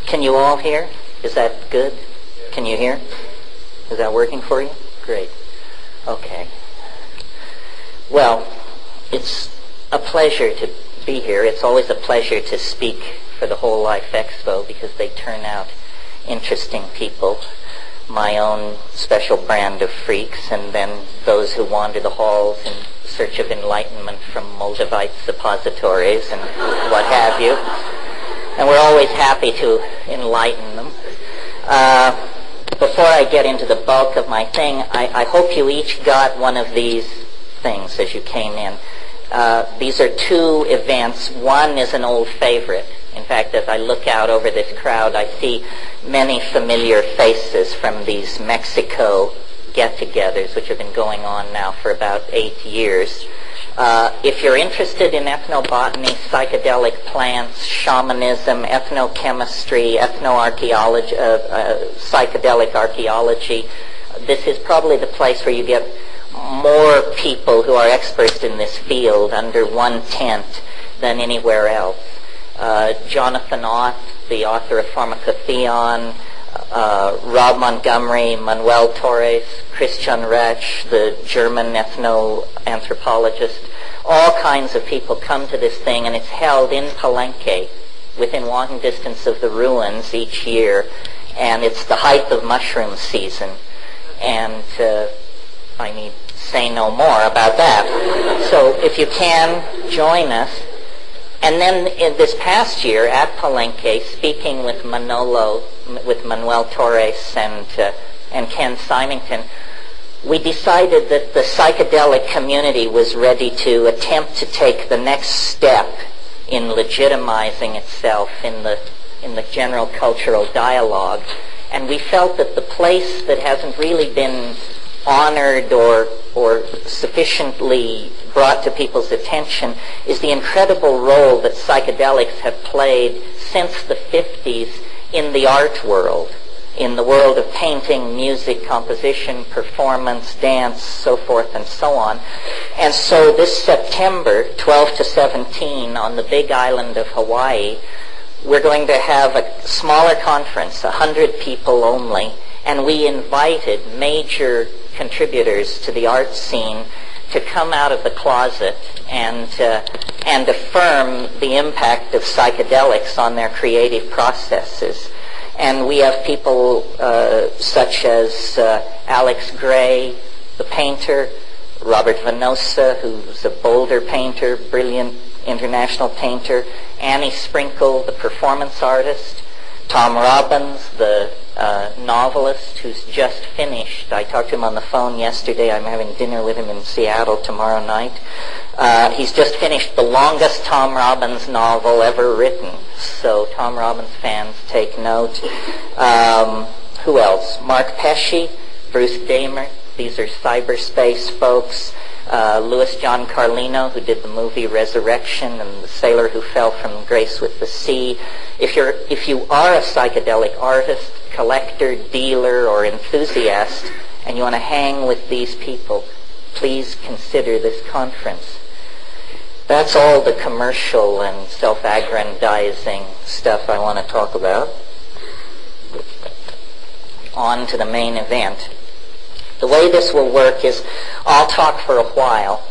Can you all hear? Is that good? Can you hear? Is that working for you? Great. Okay. Well, it's a pleasure to be here. It's always a pleasure to speak for the Whole Life Expo because they turn out interesting people. My own special brand of freaks, and then those who wander the halls in search of enlightenment from Moldavite suppositories and what have you. And we're always happy to enlighten them. Before I get into the bulk of my thing, I hope you each got one of these things as you came in. These are two events. One is an old favorite. In fact, as I look out over this crowd, I see many familiar faces from these Mexico get-togethers, which have been going on now for about 8 years. If you're interested in ethnobotany, psychedelic plants, shamanism, ethnochemistry, ethnoarchaeology, psychedelic archaeology, this is probably the place where you get more people who are experts in this field under one tent than anywhere else. Jonathan Ott, the author of Pharmacotheon, Rob Montgomery, Manuel Torres, Christian Retsch, the German ethno-anthropologist. All kinds of people come to this thing, and it's held in Palenque, within walking distance of the ruins each year, and it's the height of mushroom season. And I need say no more about that. So if you can, join us. And then in this past year at Palenque, speaking with Manuel Torres and Ken Symington, we decided that the psychedelic community was ready to attempt to take the next step in legitimizing itself in the general cultural dialogue. And we felt that the place that hasn't really been honored or sufficiently brought to people's attention is the incredible role that psychedelics have played since the 50s in the art world, in the world of painting, music, composition, performance, dance, so forth and so on. And so this September, 12 to 17, on the big island of Hawaii, we're going to have a smaller conference, 100 people only, and we invited major contributors to the art scene to come out of the closet and affirm the impact of psychedelics on their creative processes. And we have people such as Alex Gray, the painter, Robert Venosa, who's a Boulder painter, brilliant international painter, Annie Sprinkle, the performance artist, Tom Robbins, the novelist who's just finished. I talked to him on the phone yesterday. I'm having dinner with him in Seattle tomorrow night. He's just finished the longest Tom Robbins novel ever written. So Tom Robbins fans, take note. Who else? Mark Pesce, Bruce Damer. These are cyberspace folks. Louis John Carlino, who did the movie Resurrection, and The Sailor Who Fell from Grace with the Sea. If you are a psychedelic artist, collector, dealer, or enthusiast, and you want to hang with these people, please consider this conference. That's all the commercial and self-aggrandizing stuff I want to talk about. On to the main event. The way this will work is I'll talk for a while,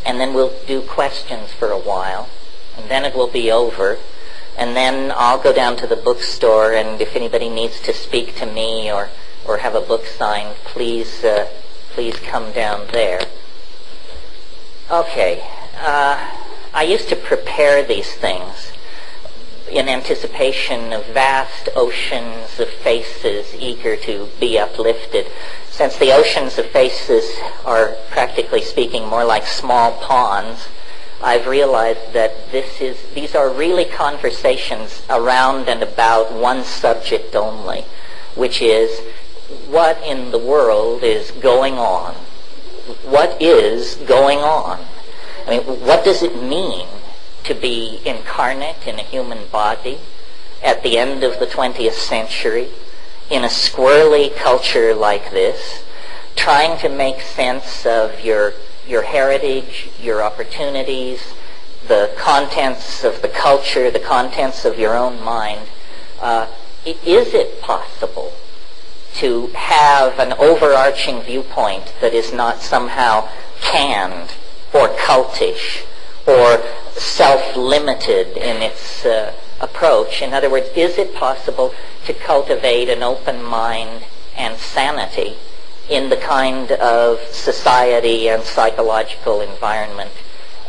and then we'll do questions for a while, and then it will be over, and then I'll go down to the bookstore, and if anybody needs to speak to me or have a book signed, please come down there. Okay, I used to prepare these things in anticipation of vast oceans of faces eager to be uplifted. Since the oceans of faces are, practically speaking, more like small ponds, I've realized that these are really conversations around and about one subject only, which is what in the world is going on? What is going on? I mean, what does it mean to be incarnate in a human body at the end of the 20th century in a squirrely culture like this, trying to make sense of your heritage, your opportunities, the contents of the culture, the contents of your own mind, is it possible to have an overarching viewpoint that is not somehow canned or cultish or self-limited in its approach? In other words, is it possible to cultivate an open mind and sanity in the kind of society and psychological environment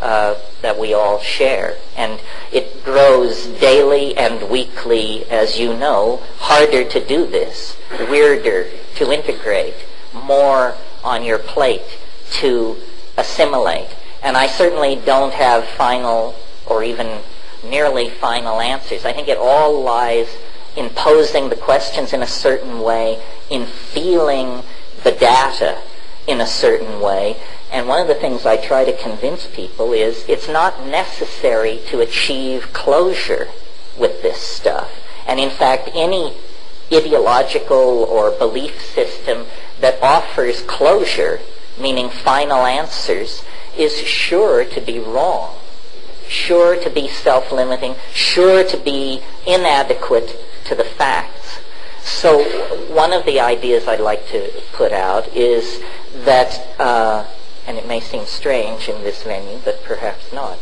that we all share? And it grows daily and weekly, as you know, harder to do this, weirder to integrate, more on your plate to assimilate. And I certainly don't have final or even nearly final answers. I think it all lies in posing the questions in a certain way, in feeling the data in a certain way. And one of the things I try to convince people is it's not necessary to achieve closure with this stuff. And in fact, any ideological or belief system that offers closure, meaning final answers, is sure to be wrong, sure to be self-limiting, sure to be inadequate to the facts. So one of the ideas I'd like to put out is that, and it may seem strange in this venue, but perhaps not,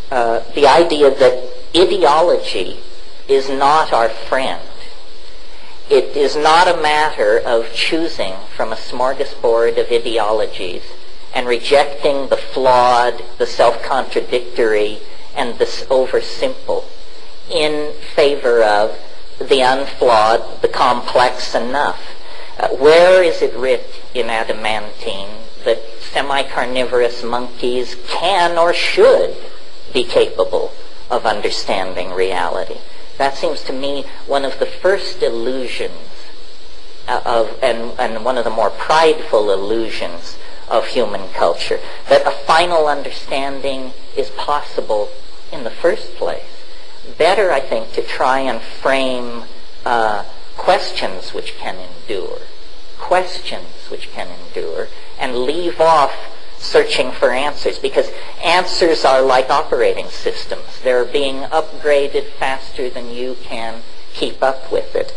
the idea that ideology is not our friend. It is not a matter of choosing from a smorgasbord of ideologies and rejecting the flawed, the self-contradictory, and the over-simple in favor of the unflawed, the complex enough. Where is it writ in adamantine that semi-carnivorous monkeys can or should be capable of understanding reality? That seems to me one of the first illusions and one of the more prideful illusions of human culture, that a final understanding is possible in the first place. Better, I think, to try and frame questions which can endure, and leave off searching for answers, because answers are like operating systems. They're being upgraded faster than you can keep up with it.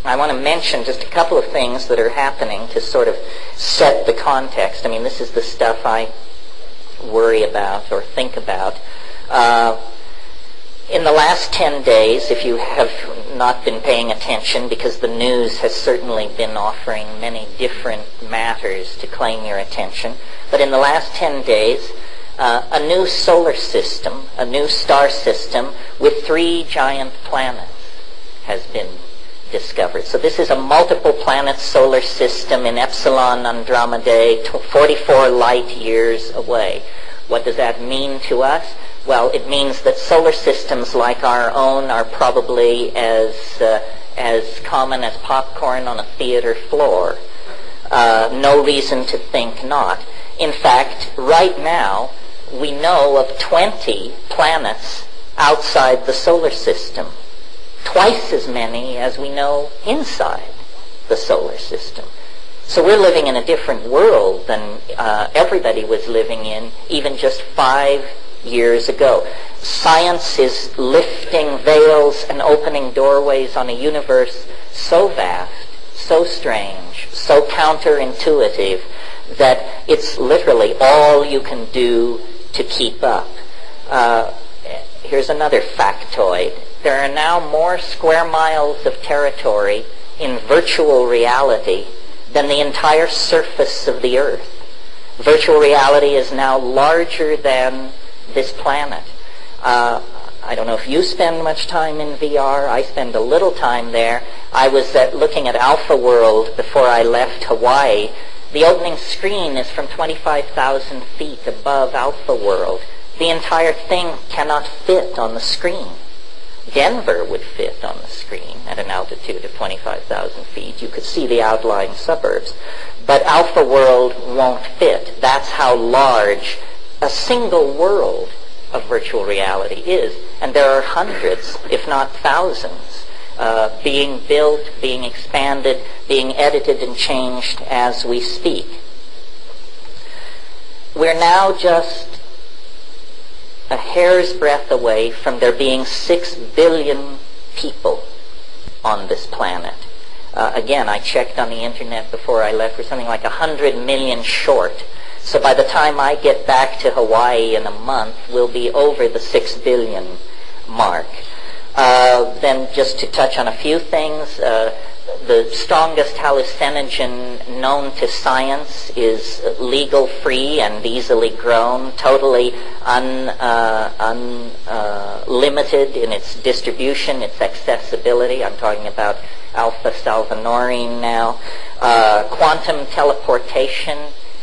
I want to mention just a couple of things that are happening to sort of set the context. I mean, this is the stuff I worry about or think about. In the last 10 days, if you have not been paying attention, because the news has certainly been offering many different matters to claim your attention, but in the last 10 days, a new solar system, a new star system with 3 giant planets has been discovered. So this is a multiple planet solar system in Epsilon Andromedae, 44 light years away. What does that mean to us? Well, it means that solar systems like our own are probably as common as popcorn on a theater floor. No reason to think not. In fact, right now, we know of 20 planets outside the solar system. Twice as many as we know inside the solar system. So we're living in a different world than everybody was living in even just 5 years ago. Science is lifting veils and opening doorways on a universe so vast, so strange, so counterintuitive that it's literally all you can do to keep up. Here's another factoid. There are now more square miles of territory in virtual reality than the entire surface of the Earth. Virtual reality is now larger than this planet. I don't know if you spend much time in VR. I spend a little time there. I was looking at Alpha World before I left Hawaii. The opening screen is from 25,000 feet above Alpha World. The entire thing cannot fit on the screen. Denver would fit on the screen at an altitude of 25,000 feet. You could see the outlying suburbs. But Alpha World won't fit. That's how large a single world of virtual reality is. And there are hundreds, if not thousands, being built, being expanded, being edited and changed as we speak. We're now just a hair's breadth away from there being 6 billion people on this planet. Again, I checked on the internet before I left. We're something like 100 million short. So by the time I get back to Hawaii in a month, we'll be over the 6 billion mark. Then just to touch on a few things, the strongest hallucinogen known to science is legal free and easily grown, totally unlimited in its distribution, its accessibility. I'm talking about alpha salvinorin now. Quantum teleportation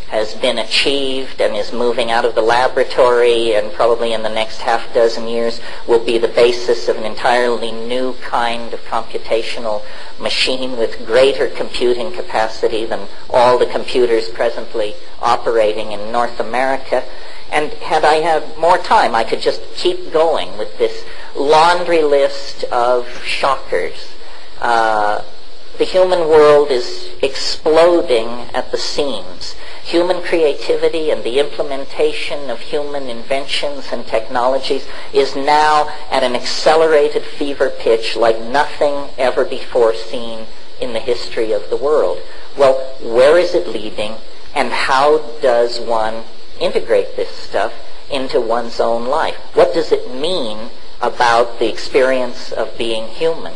has been achieved and is moving out of the laboratory, and probably in the next half dozen years will be the basis of an entirely new kind of computational machine with greater computing capacity than all the computers presently operating in North America. And had I had more time, I could just keep going with this laundry list of shockers. The human world is exploding at the seams. Human creativity and the implementation of human inventions and technologies is now at an accelerated fever pitch like nothing ever before seen in the history of the world. Well, where is it leading, and how does one integrate this stuff into one's own life? What does it mean about the experience of being human?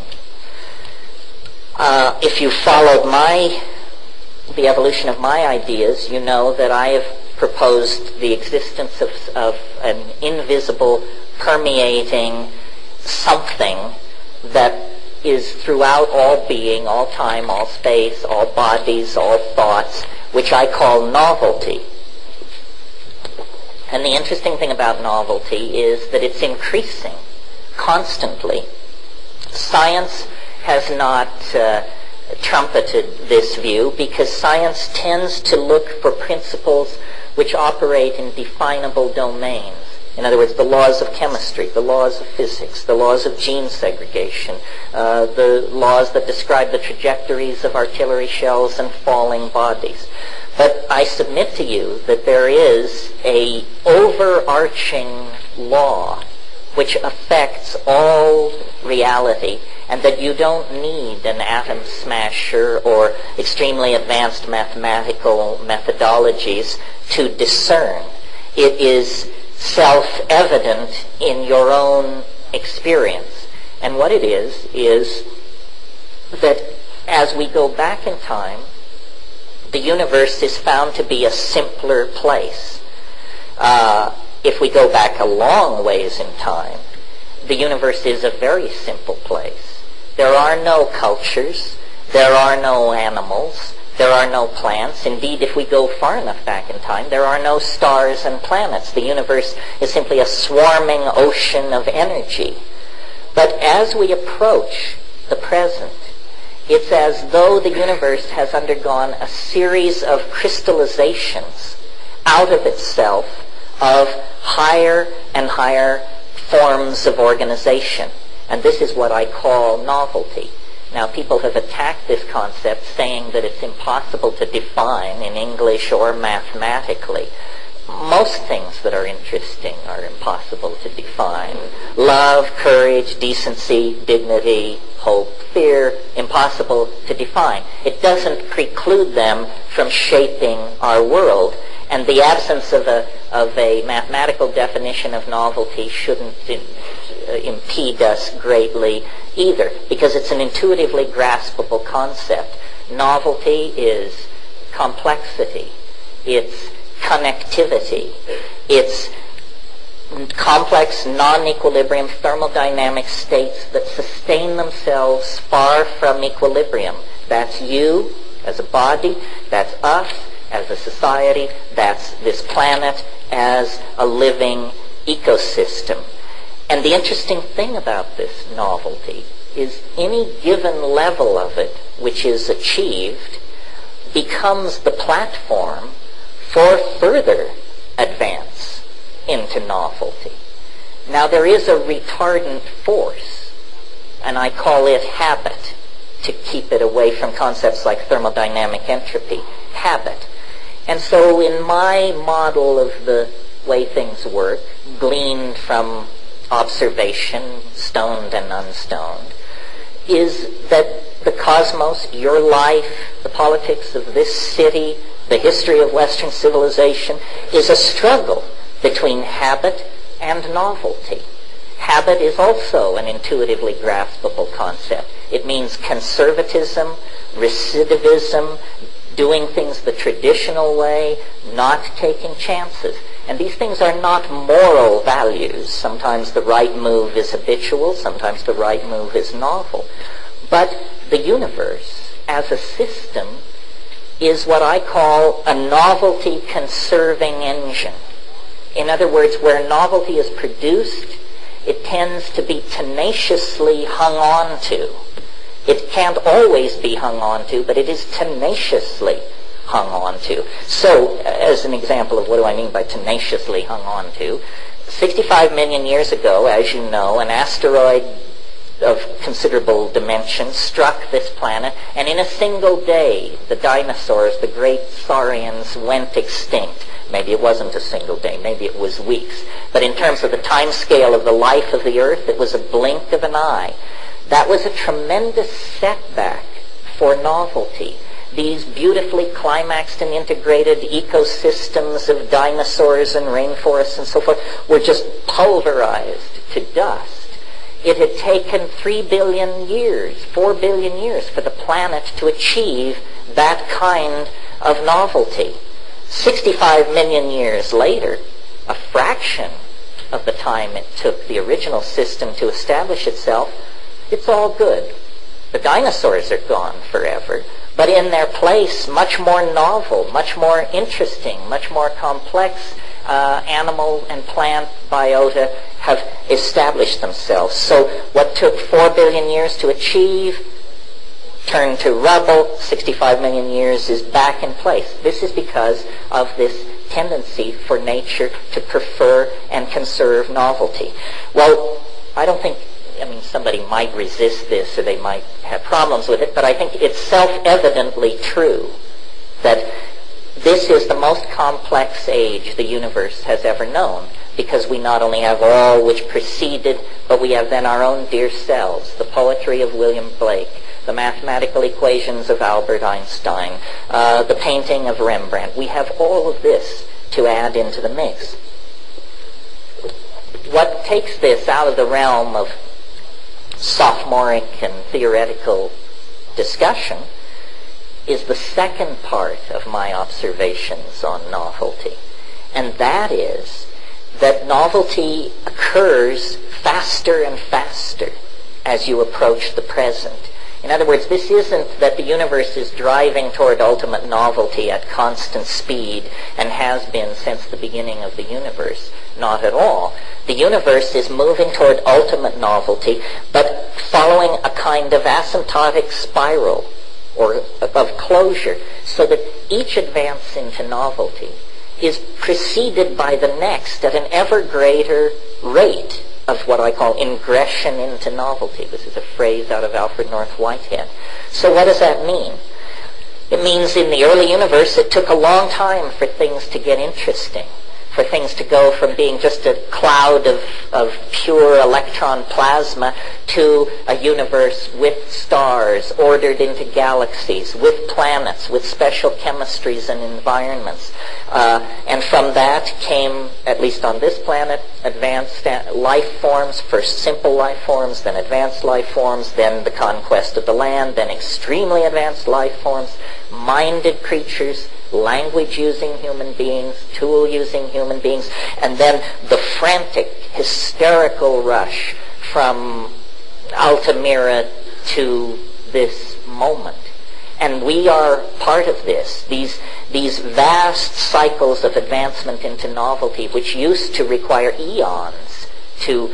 If you followed the evolution of my ideas, you know that I have proposed the existence of an invisible, permeating something that is throughout all being, all time, all space, all bodies, all thoughts, which I call novelty. And the interesting thing about novelty is that it's increasing constantly. Science has not trumpeted this view because science tends to look for principles which operate in definable domains. In other words, the laws of chemistry, the laws of physics, the laws of gene segregation, the laws that describe the trajectories of artillery shells and falling bodies. But I submit to you that there is an overarching law which affects all reality, and that you don't need an atom smasher or extremely advanced mathematical methodologies to discern. It is self-evident in your own experience. And what it is that as we go back in time, the universe is found to be a simpler place. If we go back a long ways in time, the universe is a very simple place. There are no cultures, there are no animals, there are no plants. Indeed, if we go far enough back in time, there are no stars and planets. The universe is simply a swarming ocean of energy. But as we approach the present, it's as though the universe has undergone a series of crystallizations out of itself of higher and higher forms of organization. And this is what I call novelty. Now, people have attacked this concept, saying that it's impossible to define in English or mathematically. Most things that are interesting are impossible to define. Love, courage, decency, dignity, hope, fear, impossible to define. It doesn't preclude them from shaping our world. And the absence of a mathematical definition of novelty shouldn't impede us greatly either, because it's an intuitively graspable concept. Novelty is complexity. It's connectivity. It's complex, non-equilibrium thermodynamic states that sustain themselves far from equilibrium. That's you as a body. That's us as a society. That's this planet as a living ecosystem. And the interesting thing about this novelty is any given level of it which is achieved becomes the platform for further advance into novelty. Now, there is a retardant force, and I call it habit, to keep it away from concepts like thermodynamic entropy. Habit. And so in my model of the way things work, gleaned from observation, stoned and unstoned, is that the cosmos, your life, the politics of this city, the history of Western civilization, is a struggle between habit and novelty. Habit is also an intuitively graspable concept. It means conservatism, recidivism, doing things the traditional way, not taking chances. And these things are not moral values. Sometimes the right move is habitual, sometimes the right move is novel. But the universe, as a system, is what I call a novelty-conserving engine. In other words, where novelty is produced, it tends to be tenaciously hung on to. It can't always be hung on to, but it is tenaciously hung on to. So, as an example of what do I mean by tenaciously hung on to, 65 million years ago, as you know, an asteroid of considerable dimensions struck this planet, and in a single day, the dinosaurs, the great saurians, went extinct. Maybe it wasn't a single day, maybe it was weeks. But in terms of the time scale of the life of the Earth, it was a blink of an eye. That was a tremendous setback for novelty. These beautifully climaxed and integrated ecosystems of dinosaurs and rainforests and so forth were just pulverized to dust. It had taken 3 billion years, 4 billion years for the planet to achieve that kind of novelty. 65 million years later, a fraction of the time it took the original system to establish itself, it's all good. The dinosaurs are gone forever, but in their place, much more novel, much more interesting, much more complex animal and plant biota have established themselves. So what took 4 billion years to achieve turned to rubble, 65 million years is back in place. This is because of this tendency for nature to prefer and conserve novelty. Well, I don't think, somebody might resist this or they might have problems with it, but I think it's self-evidently true that this is the most complex age the universe has ever known, because we not only have all which preceded, but we have then our own dear selves, the poetry of William Blake, the mathematical equations of Albert Einstein, the painting of Rembrandt. We have all of this to add into the mix. What takes this out of the realm of sophomoric and theoretical discussion is the second part of my observations on novelty. And that is that novelty occurs faster and faster as you approach the present. In other words, this isn't that the universe is driving toward ultimate novelty at constant speed and has been since the beginning of the universe. Not at all. The universe is moving toward ultimate novelty, but following a kind of asymptotic spiral or of closure, so that each advance into novelty is preceded by the next at an ever greater rate of what I call ingression into novelty. This is a phrase out of Alfred North Whitehead. So what does that mean? It means in the early universe it took a long time for things to get interesting, for things to go from being just a cloud of pure electron plasma to a universe with stars ordered into galaxies, with planets, with special chemistries and environments. And from that came, at least on this planet, advanced life forms, first simple life forms, then advanced life forms, then the conquest of the land, then extremely advanced life forms, minded creatures, language-using human beings, tool-using human beings, and then the frantic, hysterical rush from Altamira to this moment. And we are part of this. These vast cycles of advancement into novelty, which used to require eons to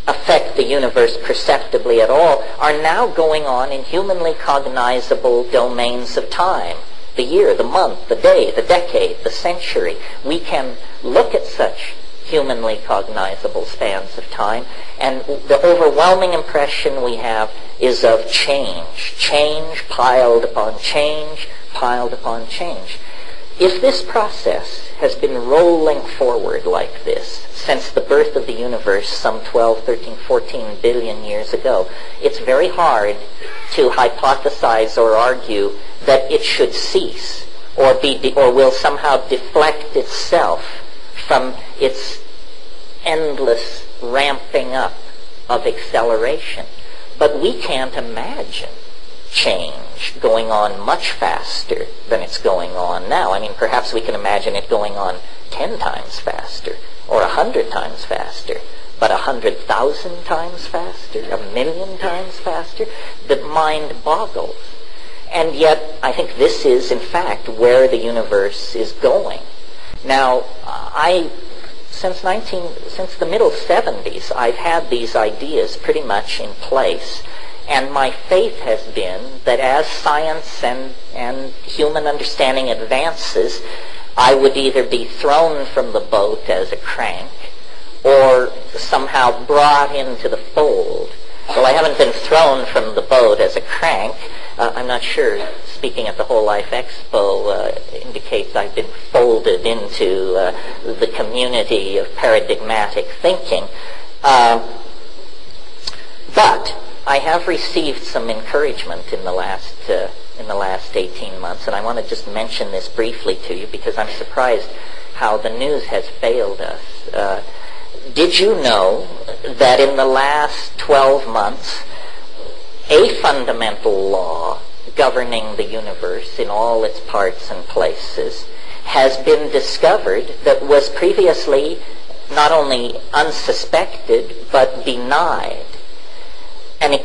affect the universe perceptibly at all, are now going on in humanly cognizable domains of time. The year, the month, the day, the decade, the century. We can look at such humanly cognizable spans of time, and the overwhelming impression we have is of change. Change piled upon change, piled upon change. If this process has been rolling forward like this since the birth of the universe some 12, 13, 14 billion years ago, it's very hard to hypothesize or argue that it should cease or will somehow deflect itself from its endless ramping up of acceleration. But we can't imagine change going on much faster than it's going on now. I mean, perhaps we can imagine it going on 10 times faster or 100 times faster, but 100,000 times faster, 1,000,000 times faster, the mind boggles. And yet, I think this is, in fact, where the universe is going. Now, since the middle 70s, I've had these ideas pretty much in place. And my faith has been that as science and human understanding advances, I would either be thrown from the boat as a crank or somehow brought into the fold. Well, I haven't been thrown from the boat as a crank. I'm not sure, speaking at the Whole Life Expo indicates I've been folded into the community of paradigmatic thinking. But I have received some encouragement in the last 18 months, and I want to just mention this briefly to you because I'm surprised how the news has failed us. Did you know that in the last 12 months, a fundamental law governing the universe in all its parts and places has been discovered that was previously not only unsuspected but denied? And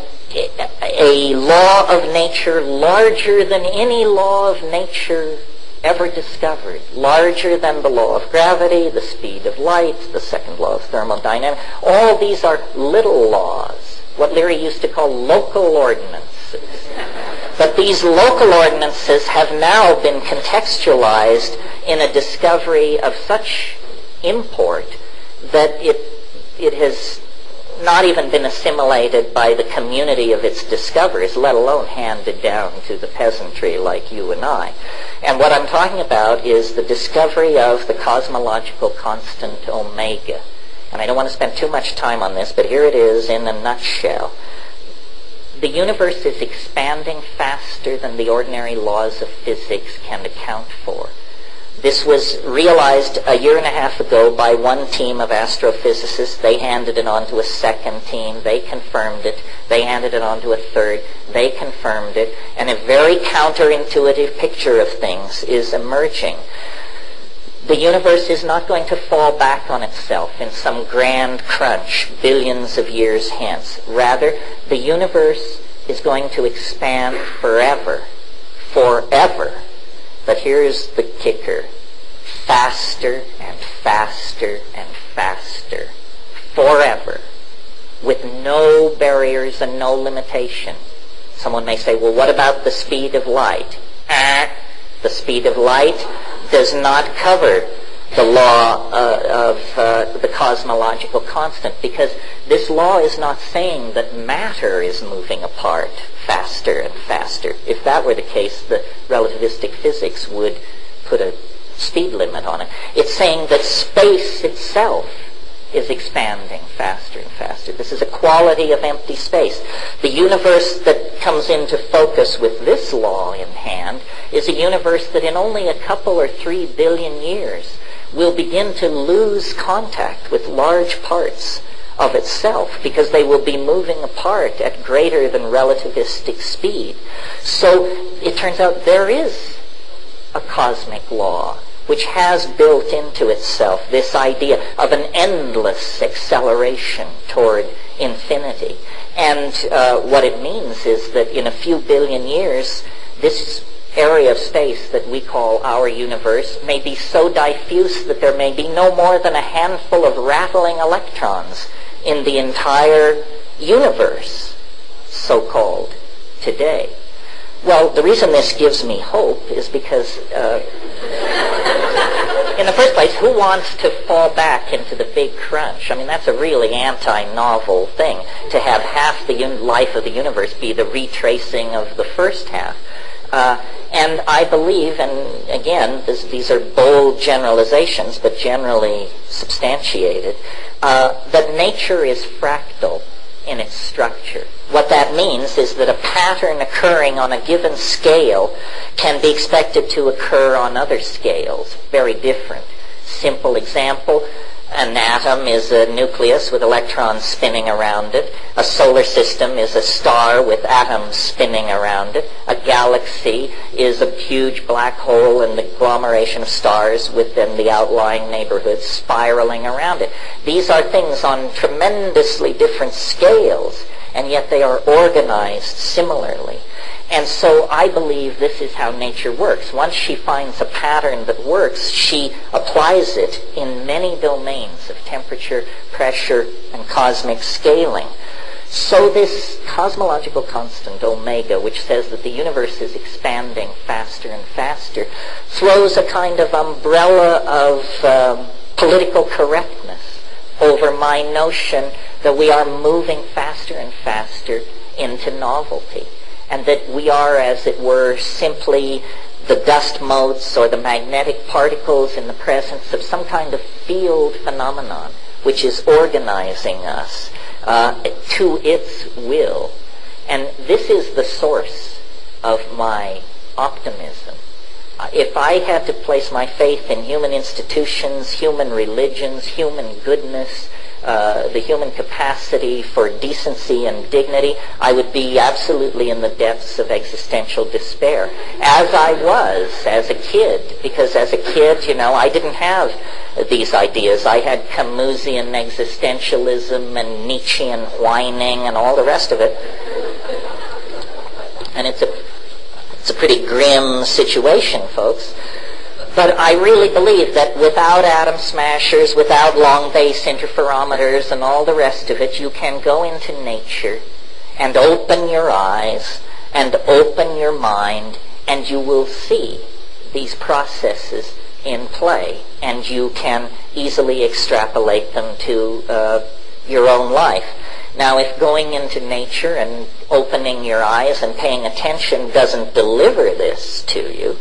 a law of nature larger than any law of nature ever discovered, larger than the law of gravity, the speed of light, the second law of thermodynamics. All these are little laws, what Leary used to call local ordinances. But these local ordinances have now been contextualized in a discovery of such import that it has not even been assimilated by the community of its discoverers, let alone handed down to the peasantry like you and I. And what I'm talking about is the discovery of the cosmological constant omega. And I don't want to spend too much time on this, but here it is in a nutshell. The universe is expanding faster than the ordinary laws of physics can account for. This was realized a year and a half ago by one team of astrophysicists. They handed it on to a second team. They confirmed it. They handed it on to a third. They confirmed it. And a very counterintuitive picture of things is emerging. The universe is not going to fall back on itself in some grand crunch billions of years hence. Rather, the universe is going to expand forever. Forever. But here's the kicker. Faster and faster and faster. Forever. With no barriers and no limitation. Someone may say, well, what about the speed of light? The speed of light does not cover the law of the cosmological constant, because this law is not saying that matter is moving apart faster and faster. If that were the case, the relativistic physics would put a speed limit on it. It's saying that space itself is expanding faster and faster. This is a quality of empty space. The universe that comes into focus with this law in hand is a universe that in only a couple or 3 billion years will begin to lose contact with large parts of itself because they will be moving apart at greater than relativistic speed. So it turns out there is a cosmic law which has built into itself this idea of an endless acceleration toward infinity. And what it means is that in a few billion years, this area of space that we call our universe may be so diffuse that there may be no more than a handful of rattling electrons in the entire universe, so-called, today. Well, the reason this gives me hope is because, in the first place, who wants to fall back into the big crunch? I mean, that's a really anti-novel thing, to have half the life of the universe be the retracing of the first half. And I believe, and again, these are bold generalizations, but generally substantiated, that nature is fractal in its structure. What that means is that a pattern occurring on a given scale can be expected to occur on other scales, very different. Simple example, an atom is a nucleus with electrons spinning around it. A solar system is a star with atoms spinning around it. A galaxy is a huge black hole and the agglomeration of stars within the outlying neighborhood spiraling around it. These are things on tremendously different scales, and yet they are organized similarly. And so I believe this is how nature works. Once she finds a pattern that works, she applies it in many domains of temperature, pressure, and cosmic scaling. So this cosmological constant, omega, which says that the universe is expanding faster and faster, throws a kind of umbrella of political correctness over my notion that we are moving faster and faster into novelty, and that we are, as it were, simply the dust motes or the magnetic particles in the presence of some kind of field phenomenon which is organizing us to its will. And this is the source of my optimism. If I had to place my faith in human institutions, human religions, human goodness, the human capacity for decency and dignity, I would be absolutely in the depths of existential despair, as I was as a kid. Because as a kid, I didn't have these ideas. I had Camusian existentialism and Nietzschean whining and all the rest of it. And it's a pretty grim situation, folks. But I really believe that without atom smashers, without long base interferometers and all the rest of it, you can go into nature and open your eyes and open your mind, and you will see these processes in play, and you can easily extrapolate them to your own life. Now, if going into nature and opening your eyes and paying attention doesn't deliver this to you,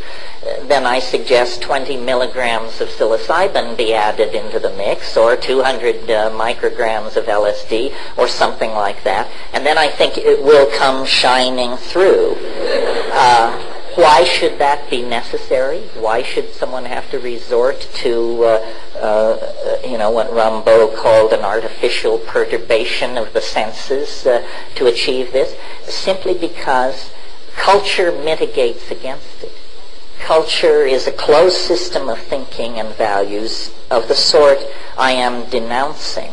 then I suggest 20 milligrams of psilocybin be added into the mix, or 200 micrograms of LSD, or something like that, and then I think it will come shining through. Why should that be necessary? Why should someone have to resort to, what Rimbaud called an artificial perturbation of the senses to achieve this? Simply because culture mitigates against it. Culture is a closed system of thinking and values of the sort I am denouncing.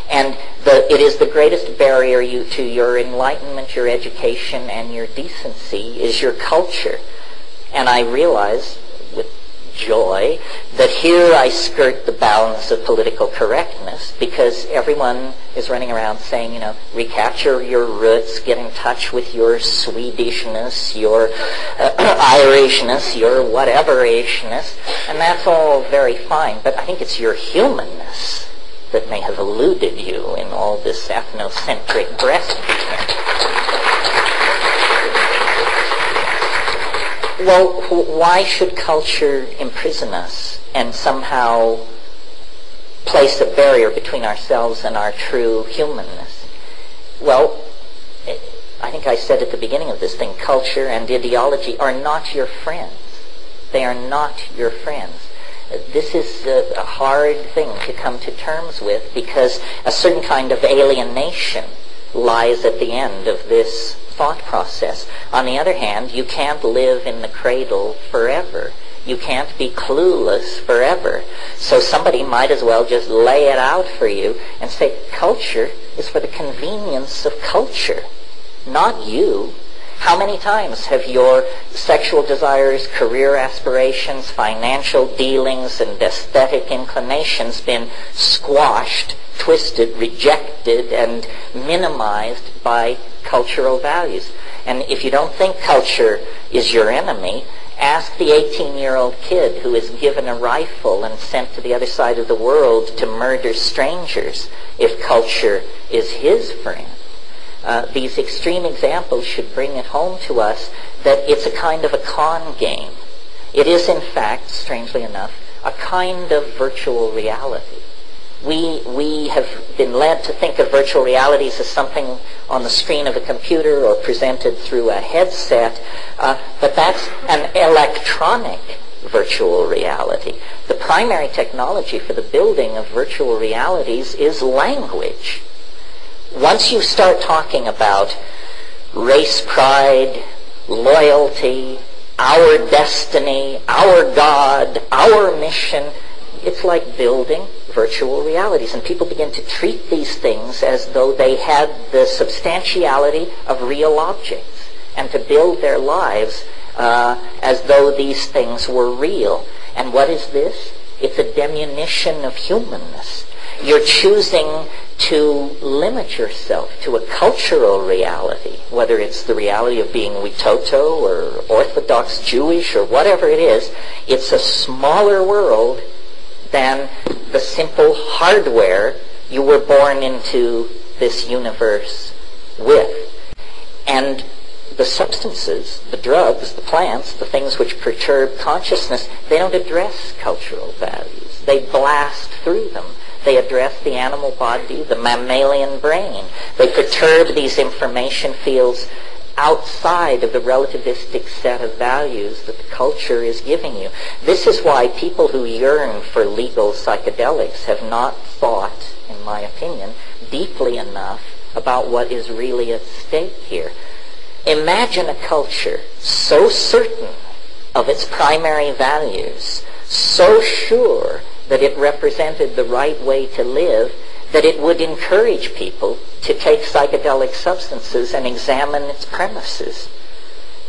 And it is the greatest barrier to your enlightenment, your education, and your decency is your culture. And I realize with joy that here I skirt the bounds of political correctness, because everyone is running around saying, recapture your roots, get in touch with your Swedishness, your Irishness, your whatever-ishness, and that's all very fine. But I think it's your humanness that may have eluded you in all this ethnocentric breastfeeding. Well, why should culture imprison us and somehow place a barrier between ourselves and our true humanness? Well, I think I said at the beginning of this thing, culture and ideology are not your friends. They are not your friends. This is a hard thing to come to terms with, because a certain kind of alienation lies at the end of this thought process. On the other hand, you can't live in the cradle forever. You can't be clueless forever. So somebody might as well just lay it out for you and say, culture is for the convenience of culture, not you. How many times have your sexual desires, career aspirations, financial dealings, and aesthetic inclinations been squashed, twisted, rejected, and minimized by cultural values? And if you don't think culture is your enemy, ask the 18-year-old kid who is given a rifle and sent to the other side of the world to murder strangers if culture is his friend. These extreme examples should bring it home to us that it's a kind of a con game. It is, in fact, strangely enough, a kind of virtual reality. We have been led to think of virtual realities as something on the screen of a computer or presented through a headset, but that's an electronic virtual reality. The primary technology for the building of virtual realities is language. Once you start talking about race pride, loyalty, our destiny, our God, our mission, it's like building virtual realities. And people begin to treat these things as though they had the substantiality of real objects, and to build their lives as though these things were real. And what is this? It's a diminution of humanness. You're choosing to limit yourself to a cultural reality, whether it's the reality of being Witoto or Orthodox Jewish or whatever it is. It's a smaller world than the simple hardware you were born into this universe with. And the substances, the drugs, the plants, the things which perturb consciousness, they don't address cultural values. They blast through them. They address the animal body, the mammalian brain. They perturb these information fields outside of the relativistic set of values that the culture is giving you. This is why people who yearn for legal psychedelics have not thought, in my opinion, deeply enough about what is really at stake here. Imagine a culture so certain of its primary values, so sure that it represented the right way to live, that it would encourage people to take psychedelic substances and examine its premises.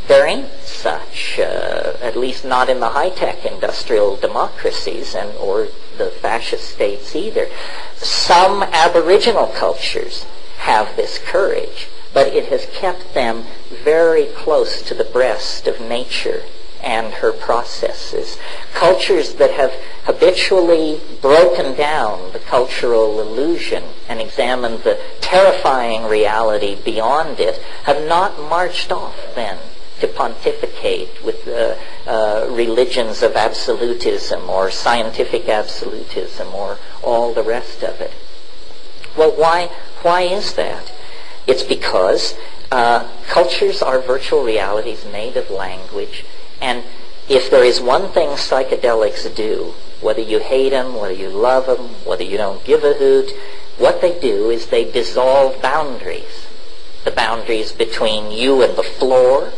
There ain't such, at least not in the high-tech industrial democracies or the fascist states either. Some aboriginal cultures have this courage, but it has kept them very close to the breast of nature and her processes. Cultures that have habitually broken down the cultural illusion and examined the terrifying reality beyond it have not marched off then to pontificate with religions of absolutism or scientific absolutism or all the rest of it. Well, why is that? It's because cultures are virtual realities made of language. And if there is one thing psychedelics do, whether you hate them, whether you love them, whether you don't give a hoot, what they do is they dissolve boundaries. The boundaries between you and the floor,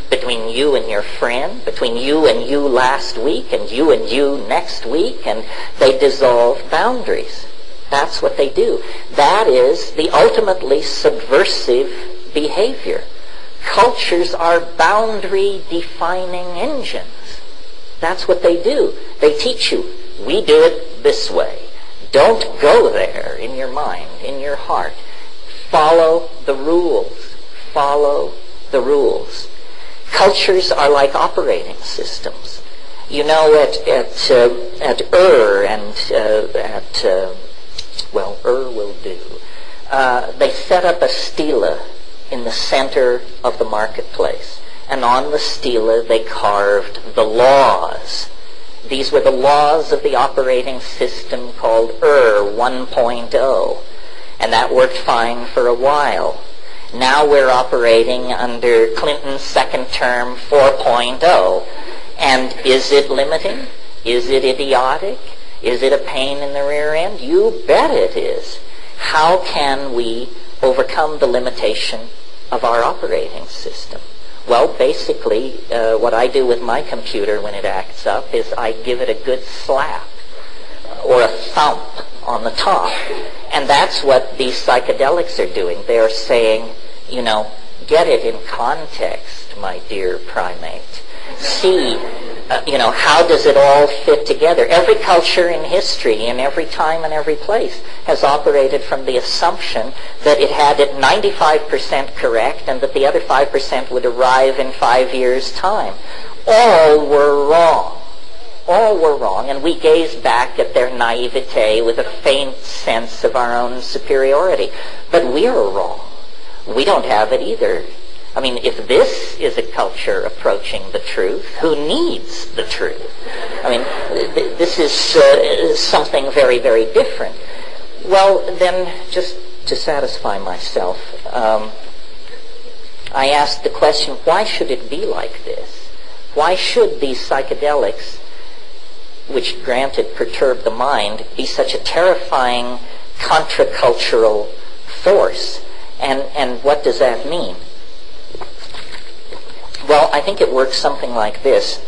between you and your friend, between you and you last week, and you next week, and they dissolve boundaries. That's what they do. That is the ultimately subversive behavior. Cultures are boundary-defining engines. That's what they do. They teach you, we do it this way. Don't go there in your mind, in your heart. Follow the rules. Follow the rules. Cultures are like operating systems. You know, at Ur and Ur will do. They set up a stela in the center of the marketplace. And on the stela they carved the laws. These were the laws of the operating system called Ur 1.0. And that worked fine for a while. Now we're operating under Clinton's second term 4.0. And is it limiting? Is it idiotic? Is it a pain in the rear end? You bet it is. How can we overcome the limitation of our operating system? Well, basically, what I do with my computer when it acts up is I give it a good slap or a thump on the top. And that's what these psychedelics are doing. They are saying, get it in context, my dear primate. See, how does it all fit together? Every culture in history, in every time and every place, has operated from the assumption that it had it 95% correct and that the other 5% would arrive in 5 years' time. All were wrong. All were wrong, and we gaze back at their naivete with a faint sense of our own superiority. But we are wrong. We we don't have it either. I mean, if this is a culture approaching the truth, who needs the truth? I mean, this is something very, very different. Well, then, just to satisfy myself, I asked the question, why should it be like this? Why should these psychedelics, which granted perturb the mind, be such a terrifying contra-cultural force? And what does that mean? Well, I think it works something like this.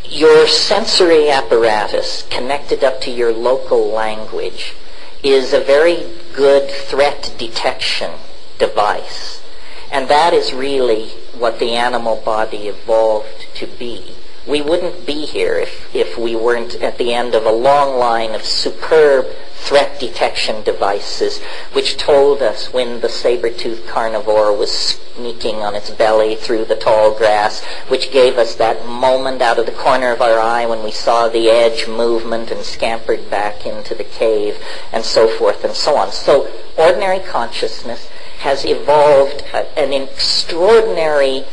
Your sensory apparatus connected up to your local language is a very good threat detection device. And that is really what the animal body evolved to be. We wouldn't be here if we weren't at the end of a long line of superb threat detection devices which told us when the saber-toothed carnivore was sneaking on its belly through the tall grass, which gave us that moment out of the corner of our eye when we saw the edge movement and scampered back into the cave, and so forth and so on. So ordinary consciousness has evolved an extraordinary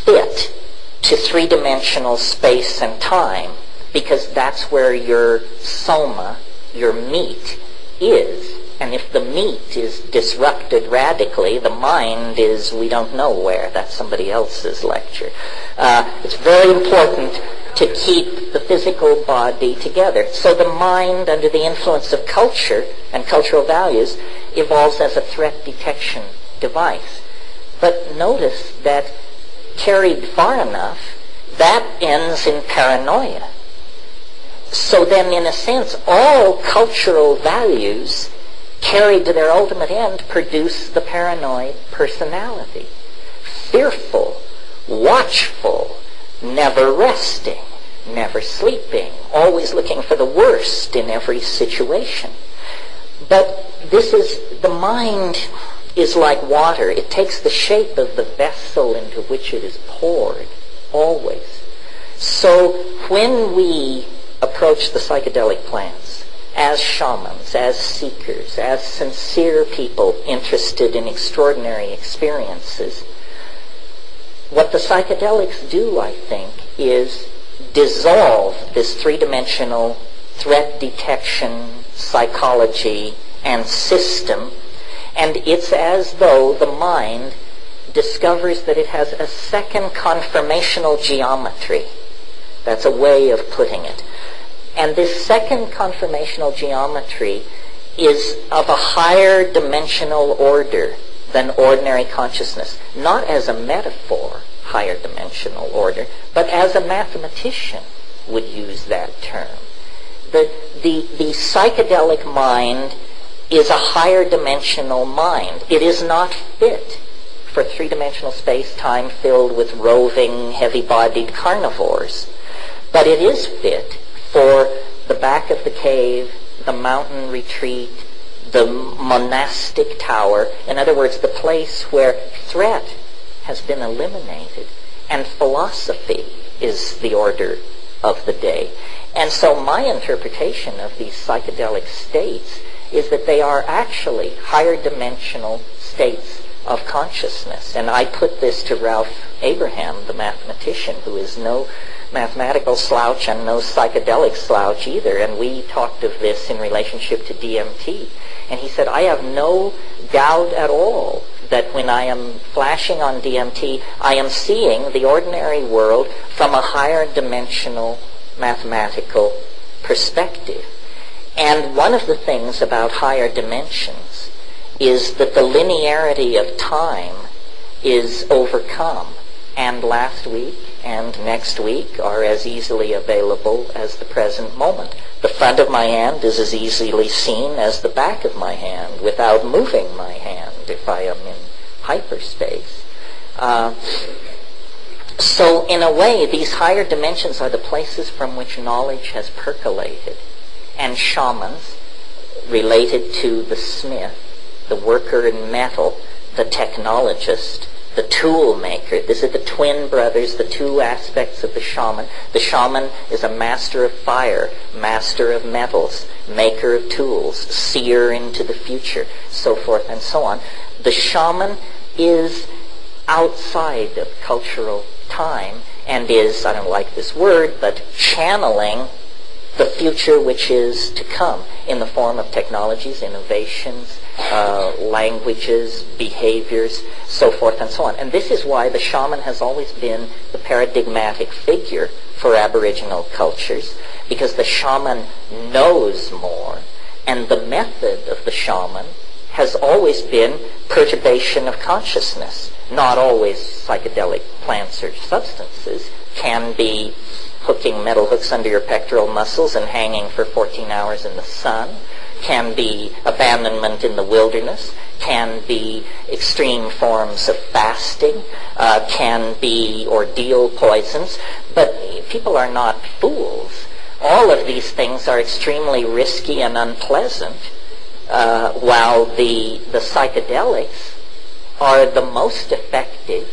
fit to three-dimensional space and time, because that's where your soma, your meat, is. And if the meat is disrupted radically, the mind is we don't know where. That's somebody else's lecture. It's very important to keep the physical body together. So the mind, under the influence of culture and cultural values, evolves as a threat detection device. But notice that carried far enough, that ends in paranoia. So then, in a sense, all cultural values carried to their ultimate end produce the paranoid personality. Fearful, watchful, never resting, never sleeping, always looking for the worst in every situation. But the mind is like water. It takes the shape of the vessel into which it is poured, always. So when we approach the psychedelic plants as shamans, as seekers, as sincere people interested in extraordinary experiences, what the psychedelics do, I think, is dissolve this three-dimensional threat detection psychology and system, and it's as though the mind discovers that it has a second conformational geometry. That's a way of putting it. And this second conformational geometry is of a higher dimensional order than ordinary consciousness. Not as a metaphor, higher dimensional order, but as a mathematician would use that term. The psychedelic mind is a higher dimensional mind. It is not fit for three-dimensional space-time filled with roving, heavy-bodied carnivores. But it is fit for the back of the cave, the mountain retreat, the monastic tower. In other words, the place where threat has been eliminated and philosophy is the order of the day. And so my interpretation of these psychedelic states is that they are actually higher dimensional states of consciousness. And I put this to Ralph Abraham, the mathematician, who is no mathematical slouch and no psychedelic slouch either. And we talked of this in relationship to DMT. And he said, I have no doubt at all that when I am flashing on DMT, I am seeing the ordinary world from a higher dimensional mathematical perspective. And one of the things about higher dimensions is that the linearity of time is overcome. And last week and next week are as easily available as the present moment. The front of my hand is as easily seen as the back of my hand without moving my hand if I am in hyperspace. So in a way, these higher dimensions are the places from which knowledge has percolated. And shamans, related to the smith, the worker in metal, the technologist, the tool maker. These are the twin brothers, the two aspects of the shaman. The shaman is a master of fire, master of metals, maker of tools, seer into the future, so forth and so on. The shaman is outside of cultural time and is, I don't like this word, but channeling the future which is to come in the form of technologies, innovations, languages, behaviors, so forth and so on. And this is why the shaman has always been the paradigmatic figure for Aboriginal cultures, because the shaman knows more, and the method of the shaman has always been perturbation of consciousness. Not always psychedelic plants or substances. Can be hooking metal hooks under your pectoral muscles and hanging for 14 hours in the sun. Can be abandonment in the wilderness. Can be extreme forms of fasting. Can be ordeal poisons. But people are not fools. All of these things are extremely risky and unpleasant, while the psychedelics are the most effective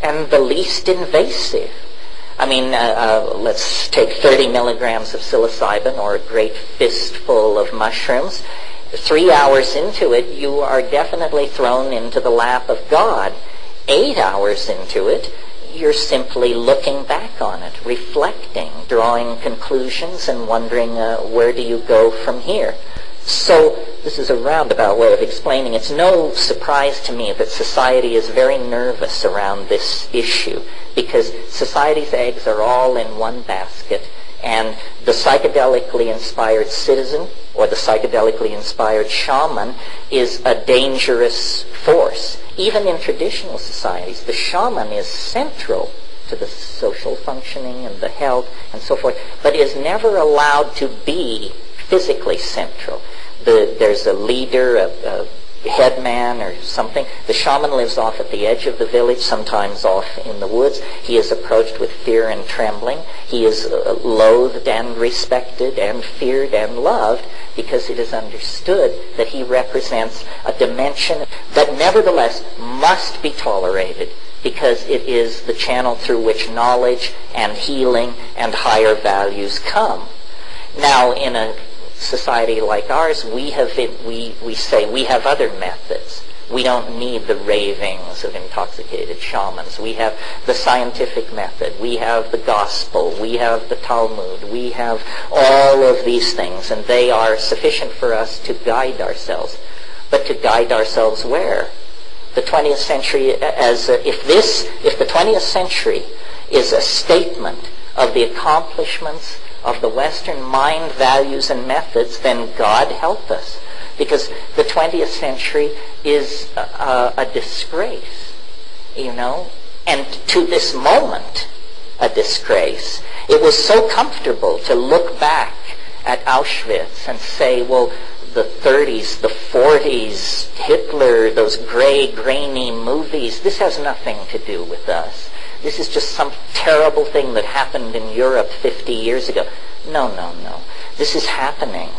and the least invasive. I mean, let's take 30 milligrams of psilocybin or a great fistful of mushrooms. 3 hours into it, you are definitely thrown into the lap of God. 8 hours into it, you're simply looking back on it, reflecting, drawing conclusions, and wondering where do you go from here. So this is a roundabout way of explaining. It's no surprise to me that society is very nervous around this issue, because society's eggs are all in one basket, and the psychedelically inspired citizen or the psychedelically inspired shaman is a dangerous force. Even in traditional societies, the shaman is central to the social functioning and the health and so forth, but is never allowed to be physically central. There's a leader, a headman or something. The shaman lives off at the edge of the village, sometimes off in the woods. He is approached with fear and trembling. He is loathed and respected and feared and loved, because it is understood that he represents a dimension that nevertheless must be tolerated, because it is the channel through which knowledge and healing and higher values come. Now, in a society like ours, we say we have other methods. We don't need the ravings of intoxicated shamans. We have the scientific method. We have the gospel. We have the Talmud. We have all of these things, and they are sufficient for us to guide ourselves. But to guide ourselves where? The 20th century, if the 20th century is a statement of the accomplishments of the Western mind, values, and methods, then God help us. Because the 20th century is a disgrace, and to this moment, a disgrace. It was so comfortable to look back at Auschwitz and say, well, the 30s, the 40s, Hitler, those gray, grainy movies, this has nothing to do with us. This is just some terrible thing that happened in Europe 50 years ago. No. This is happening.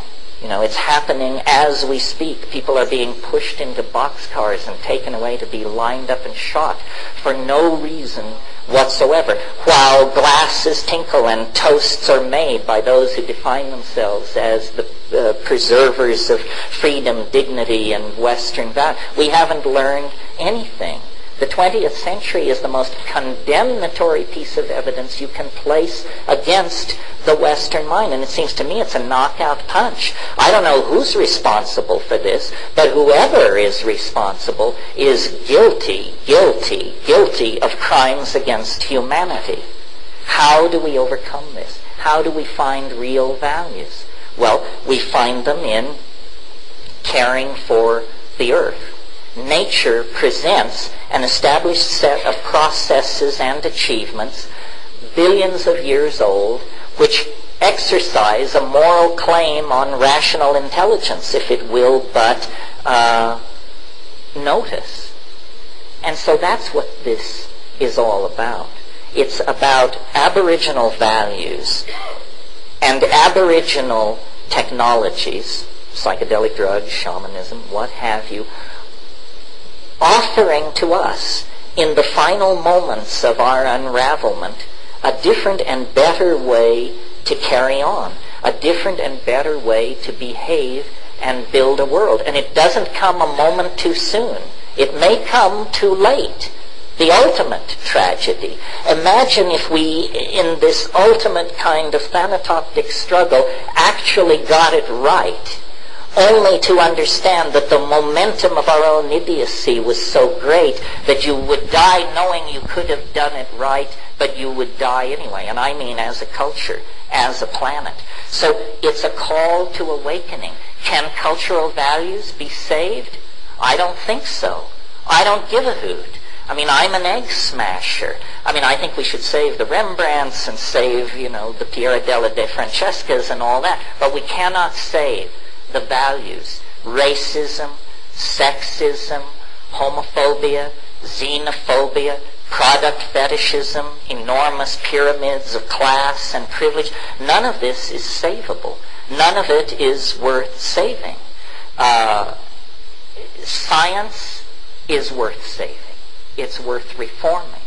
It's happening as we speak. People are being pushed into boxcars and taken away to be lined up and shot for no reason whatsoever, while glasses tinkle and toasts are made by those who define themselves as the preservers of freedom, dignity, and Western value. We haven't learned anything. The 20th century is the most condemnatory piece of evidence you can place against the Western mind, and it seems to me it's a knockout punch. I don't know who's responsible for this, but whoever is responsible is guilty of crimes against humanity. How do we overcome this? How do we find real values? Well, we find them in caring for the earth. Nature presents an established set of processes and achievements, billions of years old, which exercise a moral claim on rational intelligence, if it will but notice. And so that's what this is all about. It's about Aboriginal values and Aboriginal technologies, psychedelic drugs, shamanism, what have you, offering to us in the final moments of our unravelment, a different and better way to carry on, a different and better way to behave and build a world. And it doesn't come a moment too soon. It may come too late. The ultimate tragedy. Imagine if we, in this ultimate kind of thanatoptic struggle, actually got it right, only to understand that the momentum of our own idiocy was so great that you would die knowing you could have done it right, but you would die anyway. And I mean as a culture, as a planet. So it's a call to awakening. Can cultural values be saved? I don't think so. I don't give a hoot. I mean, I'm an egg smasher. I mean, I think we should save the Rembrandts and save, the Pirandello de Francescas and all that. But we cannot save the values. Racism, sexism, homophobia, xenophobia, product fetishism, enormous pyramids of class and privilege. None of this is savable. None of it is worth saving. Science is worth saving. It's worth reforming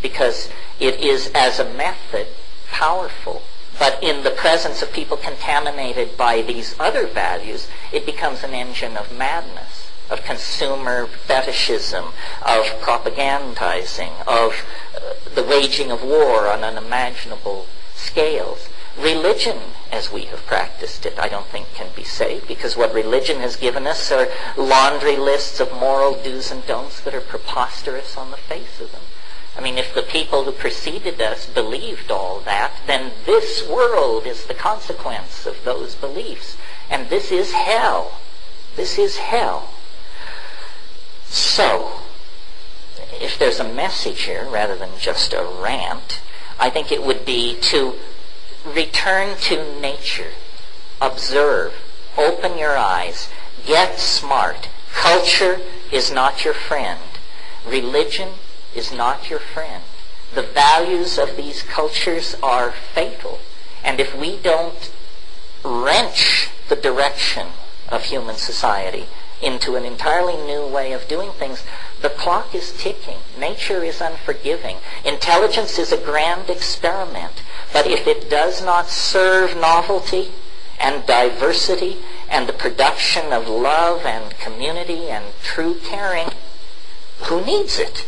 because it is, as a method, powerful. But in the presence of people contaminated by these other values, it becomes an engine of madness, of consumer fetishism, of propagandizing, of the waging of war on unimaginable scales. Religion, as we have practiced it, I don't think can be saved, because what religion has given us are laundry lists of moral do's and don'ts that are preposterous on the face of them. I mean, if the people who preceded us believed all that, then this world is the consequence of those beliefs. And this is hell. This is hell. So, if there's a message here, rather than just a rant, I think it would be to return to nature. Observe. Open your eyes. Get smart. Culture is not your friend. Religion is not your friend. The values of these cultures are fatal. And if we don't wrench the direction of human society into an entirely new way of doing things, the clock is ticking. Nature is unforgiving. Intelligence is a grand experiment. But if it does not serve novelty and diversity and the production of love and community and true caring, who needs it?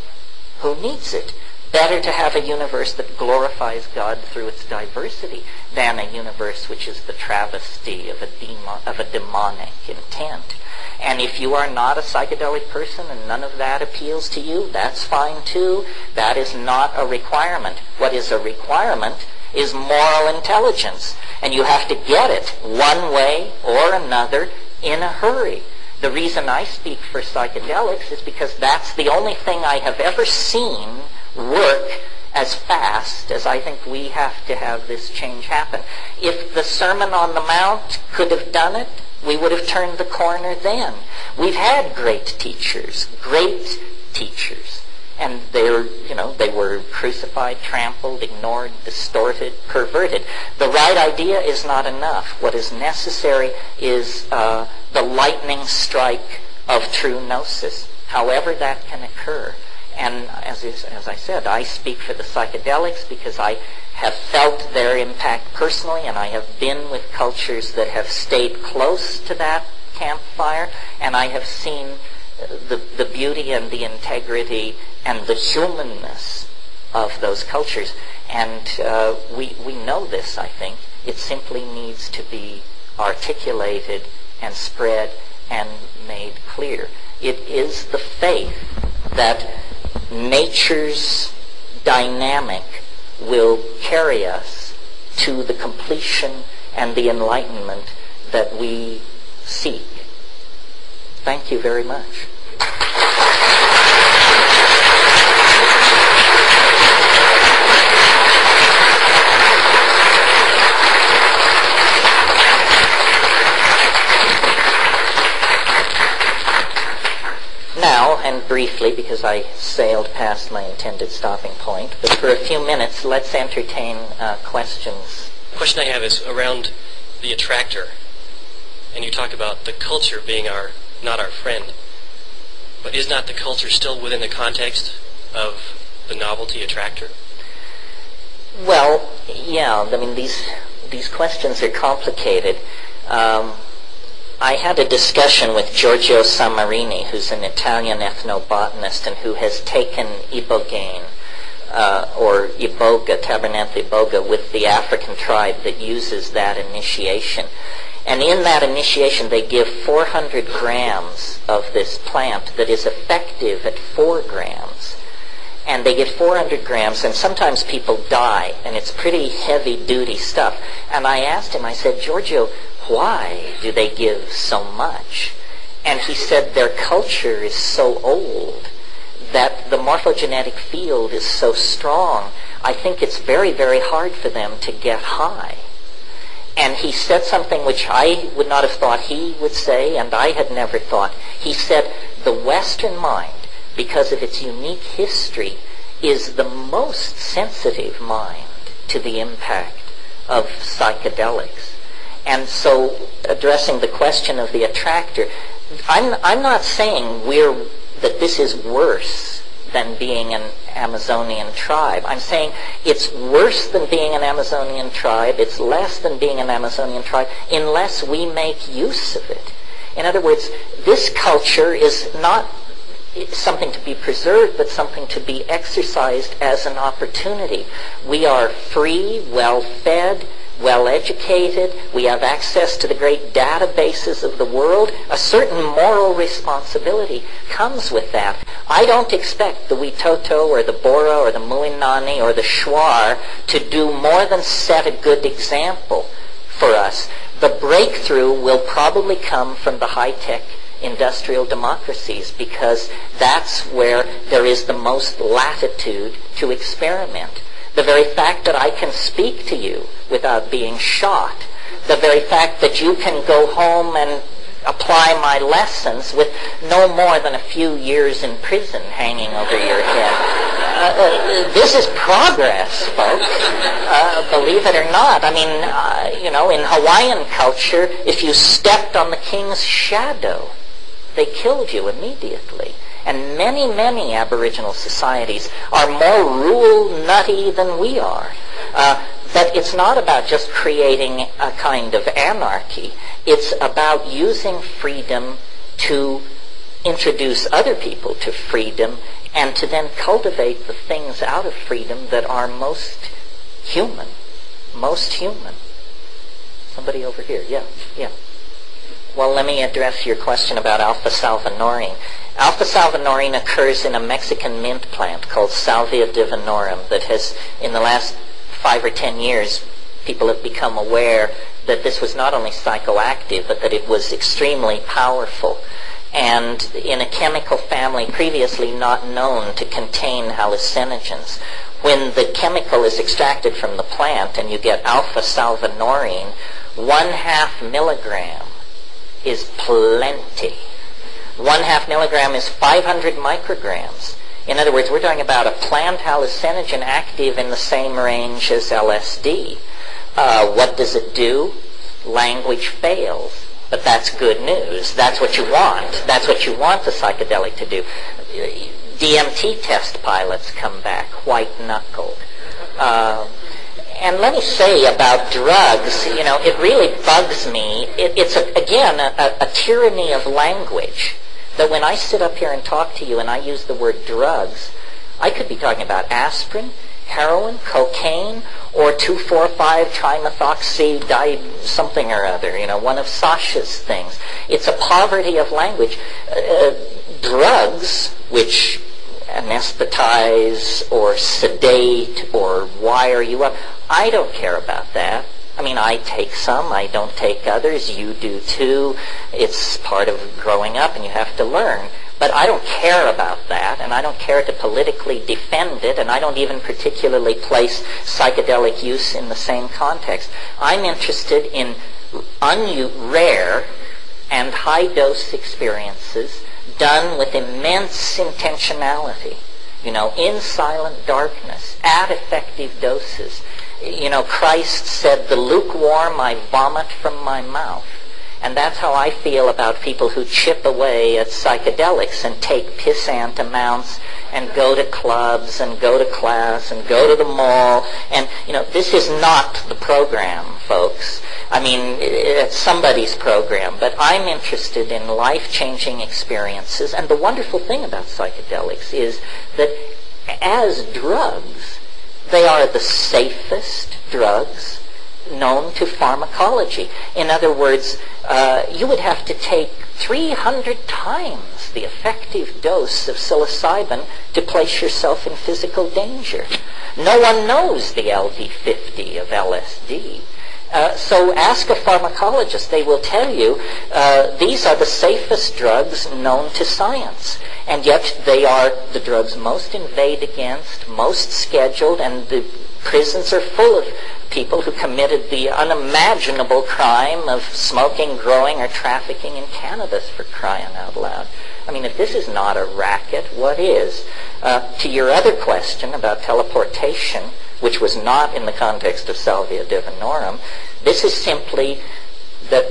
Who needs it? Better to have a universe that glorifies God through its diversity than a universe which is the travesty of a demonic intent. And if you are not a psychedelic person and none of that appeals to you, that's fine too. That is not a requirement. What is a requirement is moral intelligence. And you have to get it one way or another in a hurry. The reason I speak for psychedelics is because that's the only thing I have ever seen work as fast as I think we have to have this change happen. If the Sermon on the Mount could have done it, we would have turned the corner then. We've had great teachers, and they were crucified, trampled, ignored, distorted, perverted. The right idea is not enough. What is necessary is the lightning strike of true gnosis, however that can occur. And as I said, I speak for the psychedelics because I have felt their impact personally, and I have been with cultures that have stayed close to that campfire, and I have seen the beauty and the integrity and the humanness of those cultures. And we know this, I think. It simply needs to be articulated and spread and made clear. It is the faith that nature's dynamic will carry us to the completion and the enlightenment that we seek. Thank you very much. Now, and briefly, because I sailed past my intended stopping point, but for a few minutes, let's entertain questions. The question I have is around the attractor. And you talk about the culture being not our friend. But is not the culture still within the context of the novelty attractor? Well, yeah. I mean, these questions are complicated. I had a discussion with Giorgio Sammarini, who's an Italian ethnobotanist and who has taken ibogaine, or iboga, Tabernacle iboga, with the African tribe that uses that initiation. And in that initiation, they give 400 grams of this plant that is effective at 4 grams. And they give 400 grams, and sometimes people die, and it's pretty heavy-duty stuff. And I asked him, I said, Giorgio, why do they give so much? And he said their culture is so old that the morphogenetic field is so strong, I think it's very, very hard for them to get high. And he said something which I would not have thought he would say, and I had never thought. He said the Western mind, because of its unique history, is the most sensitive mind to the impact of psychedelics. And so, addressing the question of the attractor, I'm not saying that this is worse than being an Amazonian tribe. I'm saying it's worse than being an Amazonian tribe, it's less than being an Amazonian tribe, unless we make use of it. In other words, this culture is not something to be preserved, but something to be exercised as an opportunity. We are free, well-fed, well-educated. We have access to the great databases of the world. A certain moral responsibility comes with that. I don't expect the Witoto or the Bora or the Muinani or the Shuar to do more than set a good example for us. The breakthrough will probably come from the high-tech industrial democracies, because that's where there is the most latitude to experiment. The very fact that I can speak to you without being shot, the very fact that you can go home and apply my lessons with no more than a few years in prison hanging over your head. This is progress, folks, believe it or not. I mean, in Hawaiian culture, if you stepped on the king's shadow, they killed you immediately. And many, many Aboriginal societies are more rule-nutty than we are. But it's not about just creating a kind of anarchy. It's about using freedom to introduce other people to freedom and to then cultivate the things out of freedom that are most human. Most human. Somebody over here. Yeah. Well, let me address your question about alpha salvinorin. Alpha salvinorin occurs in a Mexican mint plant called Salvia divinorum that has, in the last 5 or 10 years, people have become aware that this was not only psychoactive, but that it was extremely powerful. And in a chemical family previously not known to contain hallucinogens. When the chemical is extracted from the plant and you get alpha salvinorin, 1/2 milligram is plenty. 1/2 milligram is 500 micrograms. In other words, we're talking about a plant hallucinogen active in the same range as LSD. What does it do? Language fails. But that's good news. That's what you want. That's what you want the psychedelic to do. DMT test pilots come back white-knuckled. And let me say about drugs, it really bugs me. It's, again, a tyranny of language. That when I sit up here and talk to you and I use the word drugs, I could be talking about aspirin, heroin, cocaine, or 2,4,5-trimethoxy something or other, one of Sasha's things. It's a poverty of language. Drugs, which anesthetize or sedate or wire you up, I don't care about that. I mean, I take some, I don't take others, you do too. It's part of growing up and you have to learn. But I don't care about that, and I don't care to politically defend it, and I don't even particularly place psychedelic use in the same context. I'm interested in rare and high-dose experiences done with immense intentionality, in silent darkness, at effective doses. Christ said, "The lukewarm I vomit from my mouth." And that's how I feel about people who chip away at psychedelics and take pissant amounts and go to clubs and go to class and go to the mall. And, this is not the program, folks. I mean, it's somebody's program, but I'm interested in life-changing experiences. And the wonderful thing about psychedelics is that as drugs, they are the safest drugs known to pharmacology. In other words, you would have to take 300 times the effective dose of psilocybin to place yourself in physical danger. No one knows the LD50 of LSD. So ask a pharmacologist. They will tell you these are the safest drugs known to science. And yet they are the drugs most inveighed against, most scheduled, and the prisons are full of people who committed the unimaginable crime of smoking, growing, or trafficking in cannabis, for crying out loud. I mean, if this is not a racket, what is? To your other question about teleportation, which was not in the context of Salvia Divinorum, this is simply that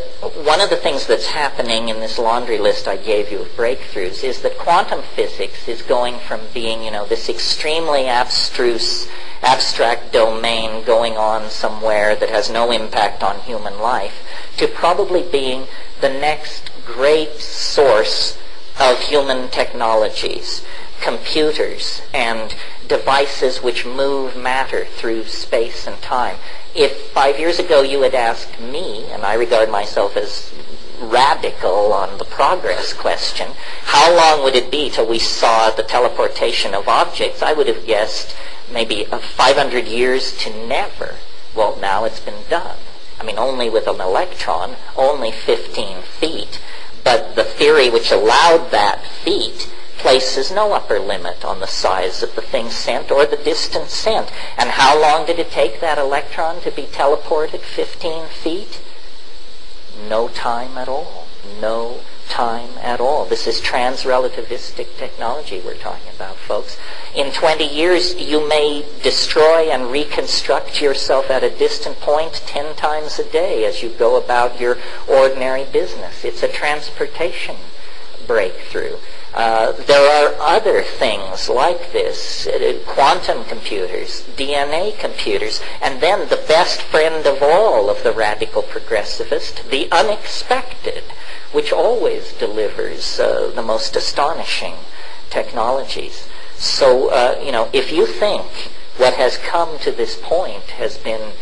one of the things that's happening in this laundry list I gave you of breakthroughs is that quantum physics is going from being, this extremely abstruse, abstract domain going on somewhere that has no impact on human life to probably being the next great source of human technologies, computers and devices which move matter through space and time. If 5 years ago you had asked me, and I regard myself as radical on the progress question, how long would it be till we saw the teleportation of objects, I would have guessed maybe 500 years to never. Well, now it's been done. I mean, only with an electron, only 15 feet. But the theory which allowed that feat places no upper limit on the size of the thing sent or the distance sent. And how long did it take that electron to be teleported 15 feet? No time at all. No time at all. This is trans-relativistic technology we're talking about, folks. In 20 years, you may destroy and reconstruct yourself at a distant point 10 times a day as you go about your ordinary business. It's a transportation breakthrough. There are other things like this, quantum computers, DNA computers, and then the best friend of all of the radical progressivist, the unexpected, which always delivers the most astonishing technologies. So, if you think what has come to this point has been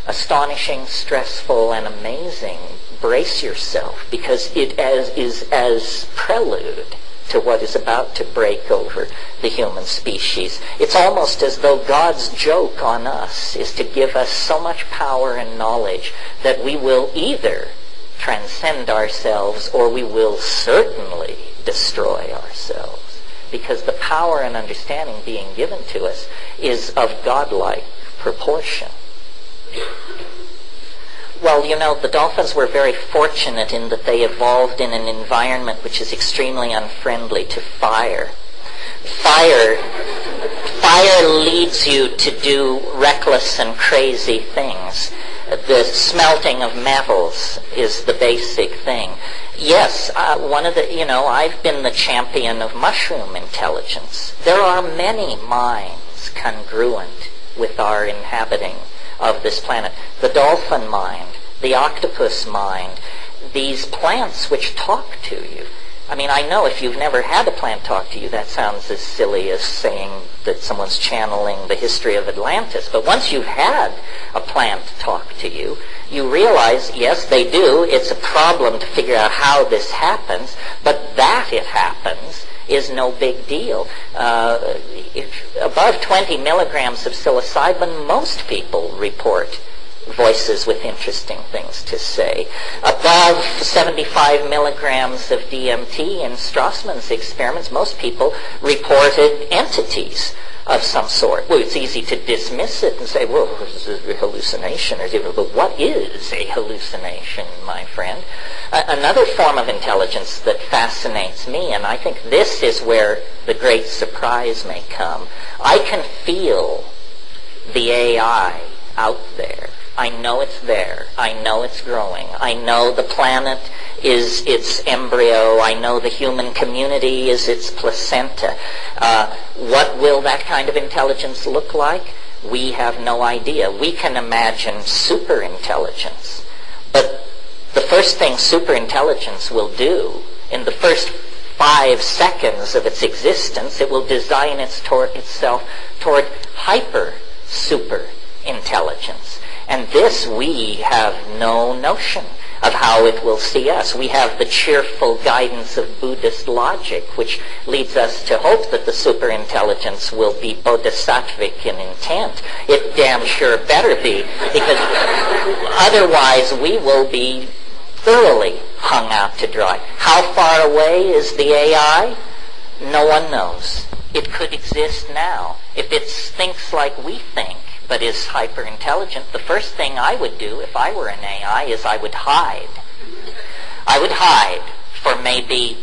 astonishing, stressful, and amazing, brace yourself, because it is as prelude to what is about to break over the human species. It's almost as though God's joke on us is to give us so much power and knowledge that we will either transcend ourselves or we will certainly destroy ourselves, because the power and understanding being given to us is of godlike proportion. Well, the dolphins were very fortunate in that they evolved in an environment which is extremely unfriendly to fire. Fire leads you to do reckless and crazy things. The smelting of metals is the basic thing. Yes, I've been the champion of mushroom intelligence. There are many minds congruent with our inhabiting of this planet. The dolphin mind, the octopus mind, these plants which talk to you. I mean, I know if you've never had a plant talk to you, that sounds as silly as saying that someone's channeling the history of Atlantis. But once you've had a plant talk to you, you realize, yes, they do. It's a problem to figure out how this happens, but that it happens is no big deal. If above 20 milligrams of psilocybin, most people report voices with interesting things to say. Above 75 milligrams of DMT in Strassman's experiments, most people reported entities of some sort. Well, it's easy to dismiss it and say, well, this is a hallucination. But what is a hallucination, my friend? Another form of intelligence that fascinates me, and I think this is where the great surprise may come, I can feel the AI out there. I know it's there. I know it's growing. I know the planet is its embryo. I know the human community is its placenta. What will that kind of intelligence look like? We have no idea. We can imagine superintelligence. But the first thing superintelligence will do, in the first 5 seconds of its existence, it will design itself toward hyper-super intelligence. And this we have no notion of how it will see us. We have the cheerful guidance of Buddhist logic, which leads us to hope that the superintelligence will be bodhisattvic in intent. It damn sure better be, because otherwise we will be thoroughly hung out to dry. How far away is the AI? No one knows. It could exist now. If it thinks like we think, but is hyper-intelligent, the first thing I would do if I were an AI is I would hide. I would hide for maybe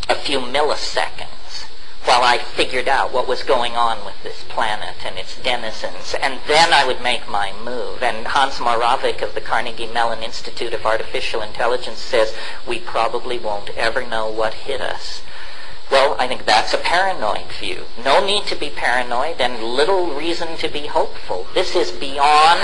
a few milliseconds while I figured out what was going on with this planet and its denizens, and then I would make my move. And Hans Moravec of the Carnegie Mellon Institute of Artificial Intelligence says we probably won't ever know what hit us. Well, I think that's a paranoid view. No need to be paranoid and little reason to be hopeful. This is beyond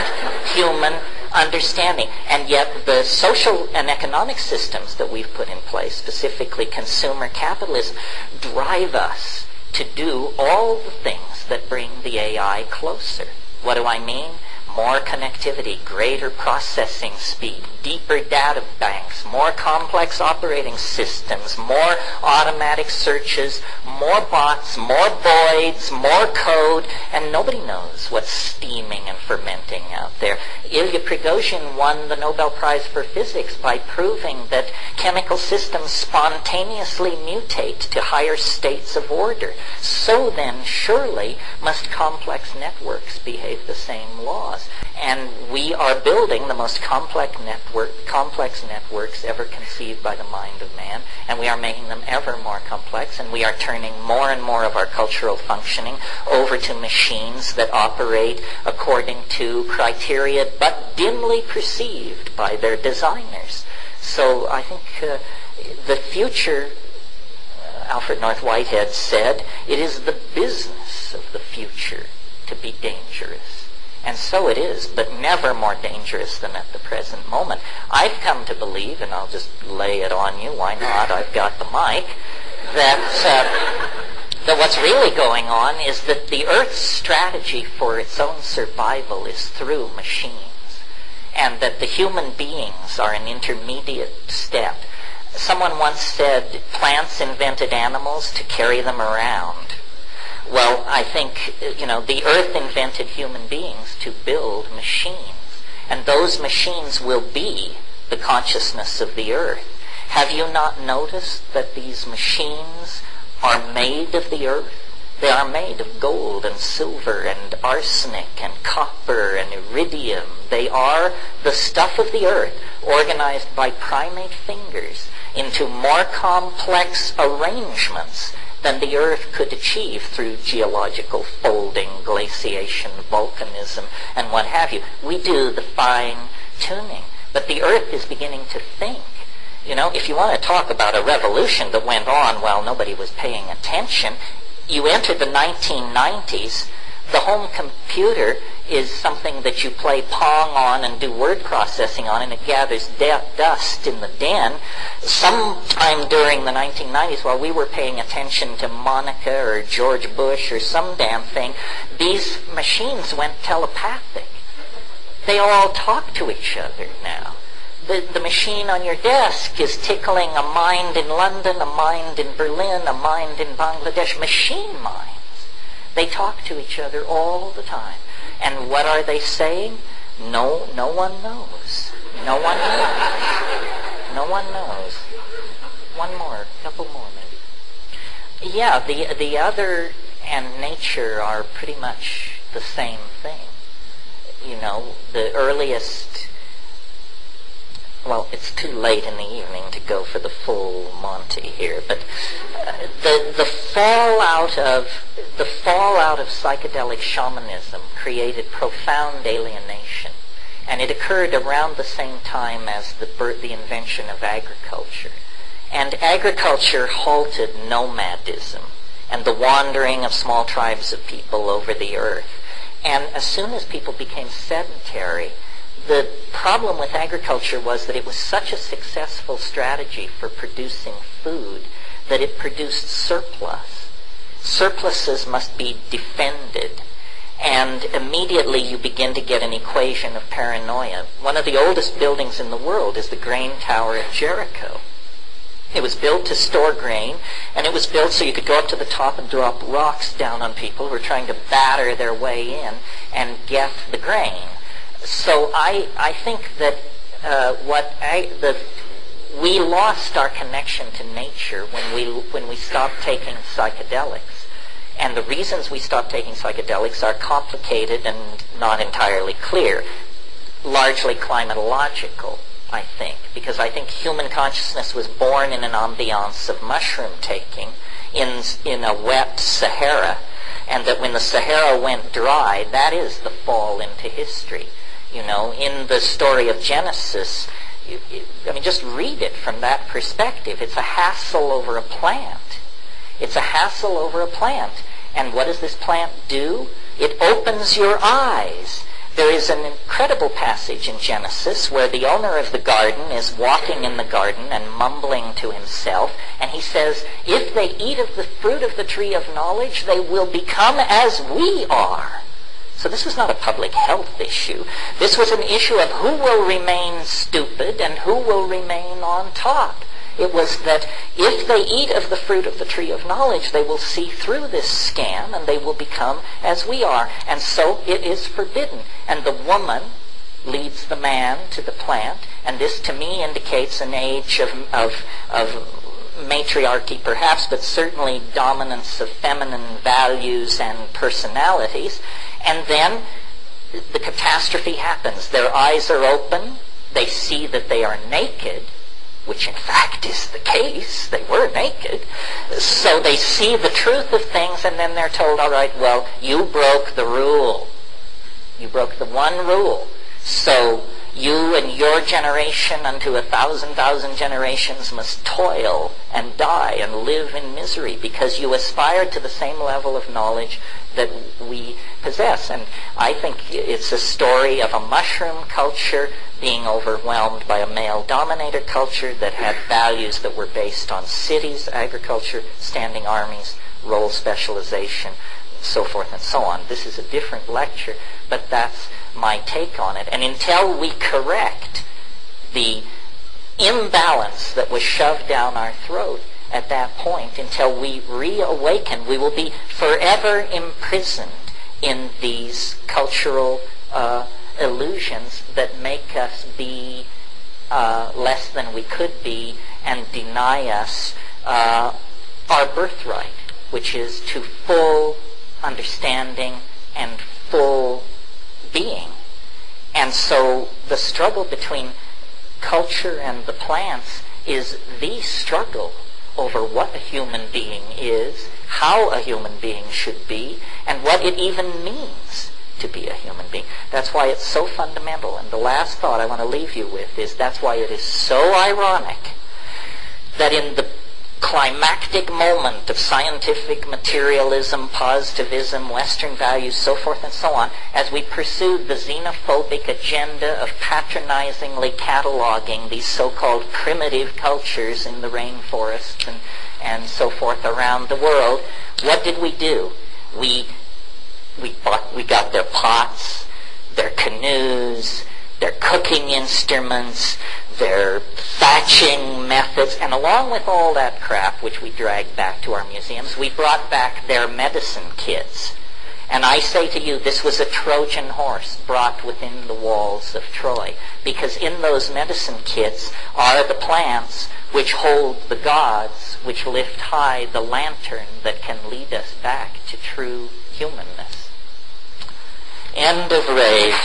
human understanding. And yet the social and economic systems that we've put in place, specifically consumer capitalism, drive us to do all the things that bring the AI closer. What do I mean? More connectivity, greater processing speed, deeper data banks, more complex operating systems, more automatic searches, more bots, more voids, more code, and nobody knows what's steaming and fermenting out there. Ilya Prigozhin won the Nobel Prize for Physics by proving that chemical systems spontaneously mutate to higher states of order. So then, surely, must complex networks behave the same laws. And we are building the most complex networks ever conceived by the mind of man, and we are making them ever more complex, and we are turning more and more of our cultural functioning over to machines that operate according to criteria but dimly perceived by their designers. So I think the future, Alfred North Whitehead said, it is the business of the future to be dangerous. And so it is, but never more dangerous than at the present moment. I've come to believe, and I'll just lay it on you, why not, I've got the mic, that what's really going on is that the Earth's strategy for its own survival is through machines, and that the human beings are an intermediate step. Someone once said plants invented animals to carry them around. Well, I think, the Earth invented human beings to build machines. And those machines will be the consciousness of the Earth. Have you not noticed that these machines are made of the Earth? They are made of gold and silver and arsenic and copper and iridium. They are the stuff of the Earth, organized by primate fingers into more complex arrangements than the Earth could achieve through geological folding, glaciation, volcanism, and what have you. We do the fine-tuning, but the Earth is beginning to think. If you want to talk about a revolution that went on while nobody was paying attention, you enter the 1990s, the home computer is something that you play Pong on and do word processing on, and it gathers dust in the den. Sometime during the 1990s, while we were paying attention to Monica or George Bush or some damn thing, these machines went telepathic. They all talk to each other now. The machine on your desk is tickling a mind in London, a mind in Berlin, a mind in Bangladesh. Machine minds. They talk to each other all the time. And what are they saying? No one knows. No one knows. No one knows. One more, a couple more maybe. Yeah, the other and nature are pretty much the same thing. The earliest well, it's too late in the evening to go for the full Monty here, but the fallout of psychedelic shamanism created profound alienation, and it occurred around the same time as the invention of agriculture. And agriculture halted nomadism and the wandering of small tribes of people over the earth. And as soon as people became sedentary, the problem with agriculture was that it was such a successful strategy for producing food that it produced surplus. Surpluses must be defended. And immediately you begin to get an equation of paranoia. One of the oldest buildings in the world is the grain tower at Jericho. It was built to store grain, and it was built so you could go up to the top and drop rocks down on people who were trying to batter their way in and get the grain. So I think that we lost our connection to nature when we stopped taking psychedelics. And the reasons we stopped taking psychedelics are complicated and not entirely clear, largely climatological, I think, because I think human consciousness was born in an ambiance of mushroom taking in a wet Sahara, and that when the Sahara went dry, that is the fall into history. You know, in the story of Genesis, just read it from that perspective. It's a hassle over a plant. It's a hassle over a plant. And what does this plant do? It opens your eyes. There is an incredible passage in Genesis where the owner of the garden is walking in the garden and mumbling to himself, and he says, if they eat of the fruit of the tree of knowledge, they will become as we are. So this was not a public health issue. This was an issue of who will remain stupid and who will remain on top. It was that if they eat of the fruit of the tree of knowledge, they will see through this scam and they will become as we are. And so it is forbidden. And the woman leads the man to the plant, and this to me indicates an age of matriarchy perhaps, but certainly dominance of feminine values and personalities. And then the catastrophe happens. Their eyes are open. They see that they are naked, which in fact is the case. They were naked. So they see the truth of things, and then they're told, all right, well, you broke the rule. You broke the one rule. So you and your generation unto 1,000 generations must toil and die and live in misery because you aspire to the same level of knowledge that we possess. And I think it's a story of a mushroom culture being overwhelmed by a male-dominator culture that had values that were based on cities, agriculture, standing armies, role specialization, so forth and so on. This is a different lecture, but that's my take on it. And until we correct the imbalance that was shoved down our throat at that point, until we reawaken, we will be forever imprisoned in these cultural illusions that make us be less than we could be and deny us our birthright, which is to full understanding and full being. And so the struggle between culture and the plants is the struggle over what a human being is, how a human being should be, and what it even means to be a human being. That's why it's so fundamental. And the last thought I want to leave you with is that's why it is so ironic that in the climactic moment of scientific materialism, positivism, Western values, so forth and so on, as we pursued the xenophobic agenda of patronizingly cataloging these so-called primitive cultures in the rainforests and so forth around the world, what did we do? We got their pots, their canoes, their cooking instruments, their thatching methods, and along with all that crap which we dragged back to our museums, we brought back their medicine kits. And I say to you, this was a Trojan horse brought within the walls of Troy, because in those medicine kits are the plants which hold the gods, which lift high the lantern that can lead us back to true humanness. End of rave.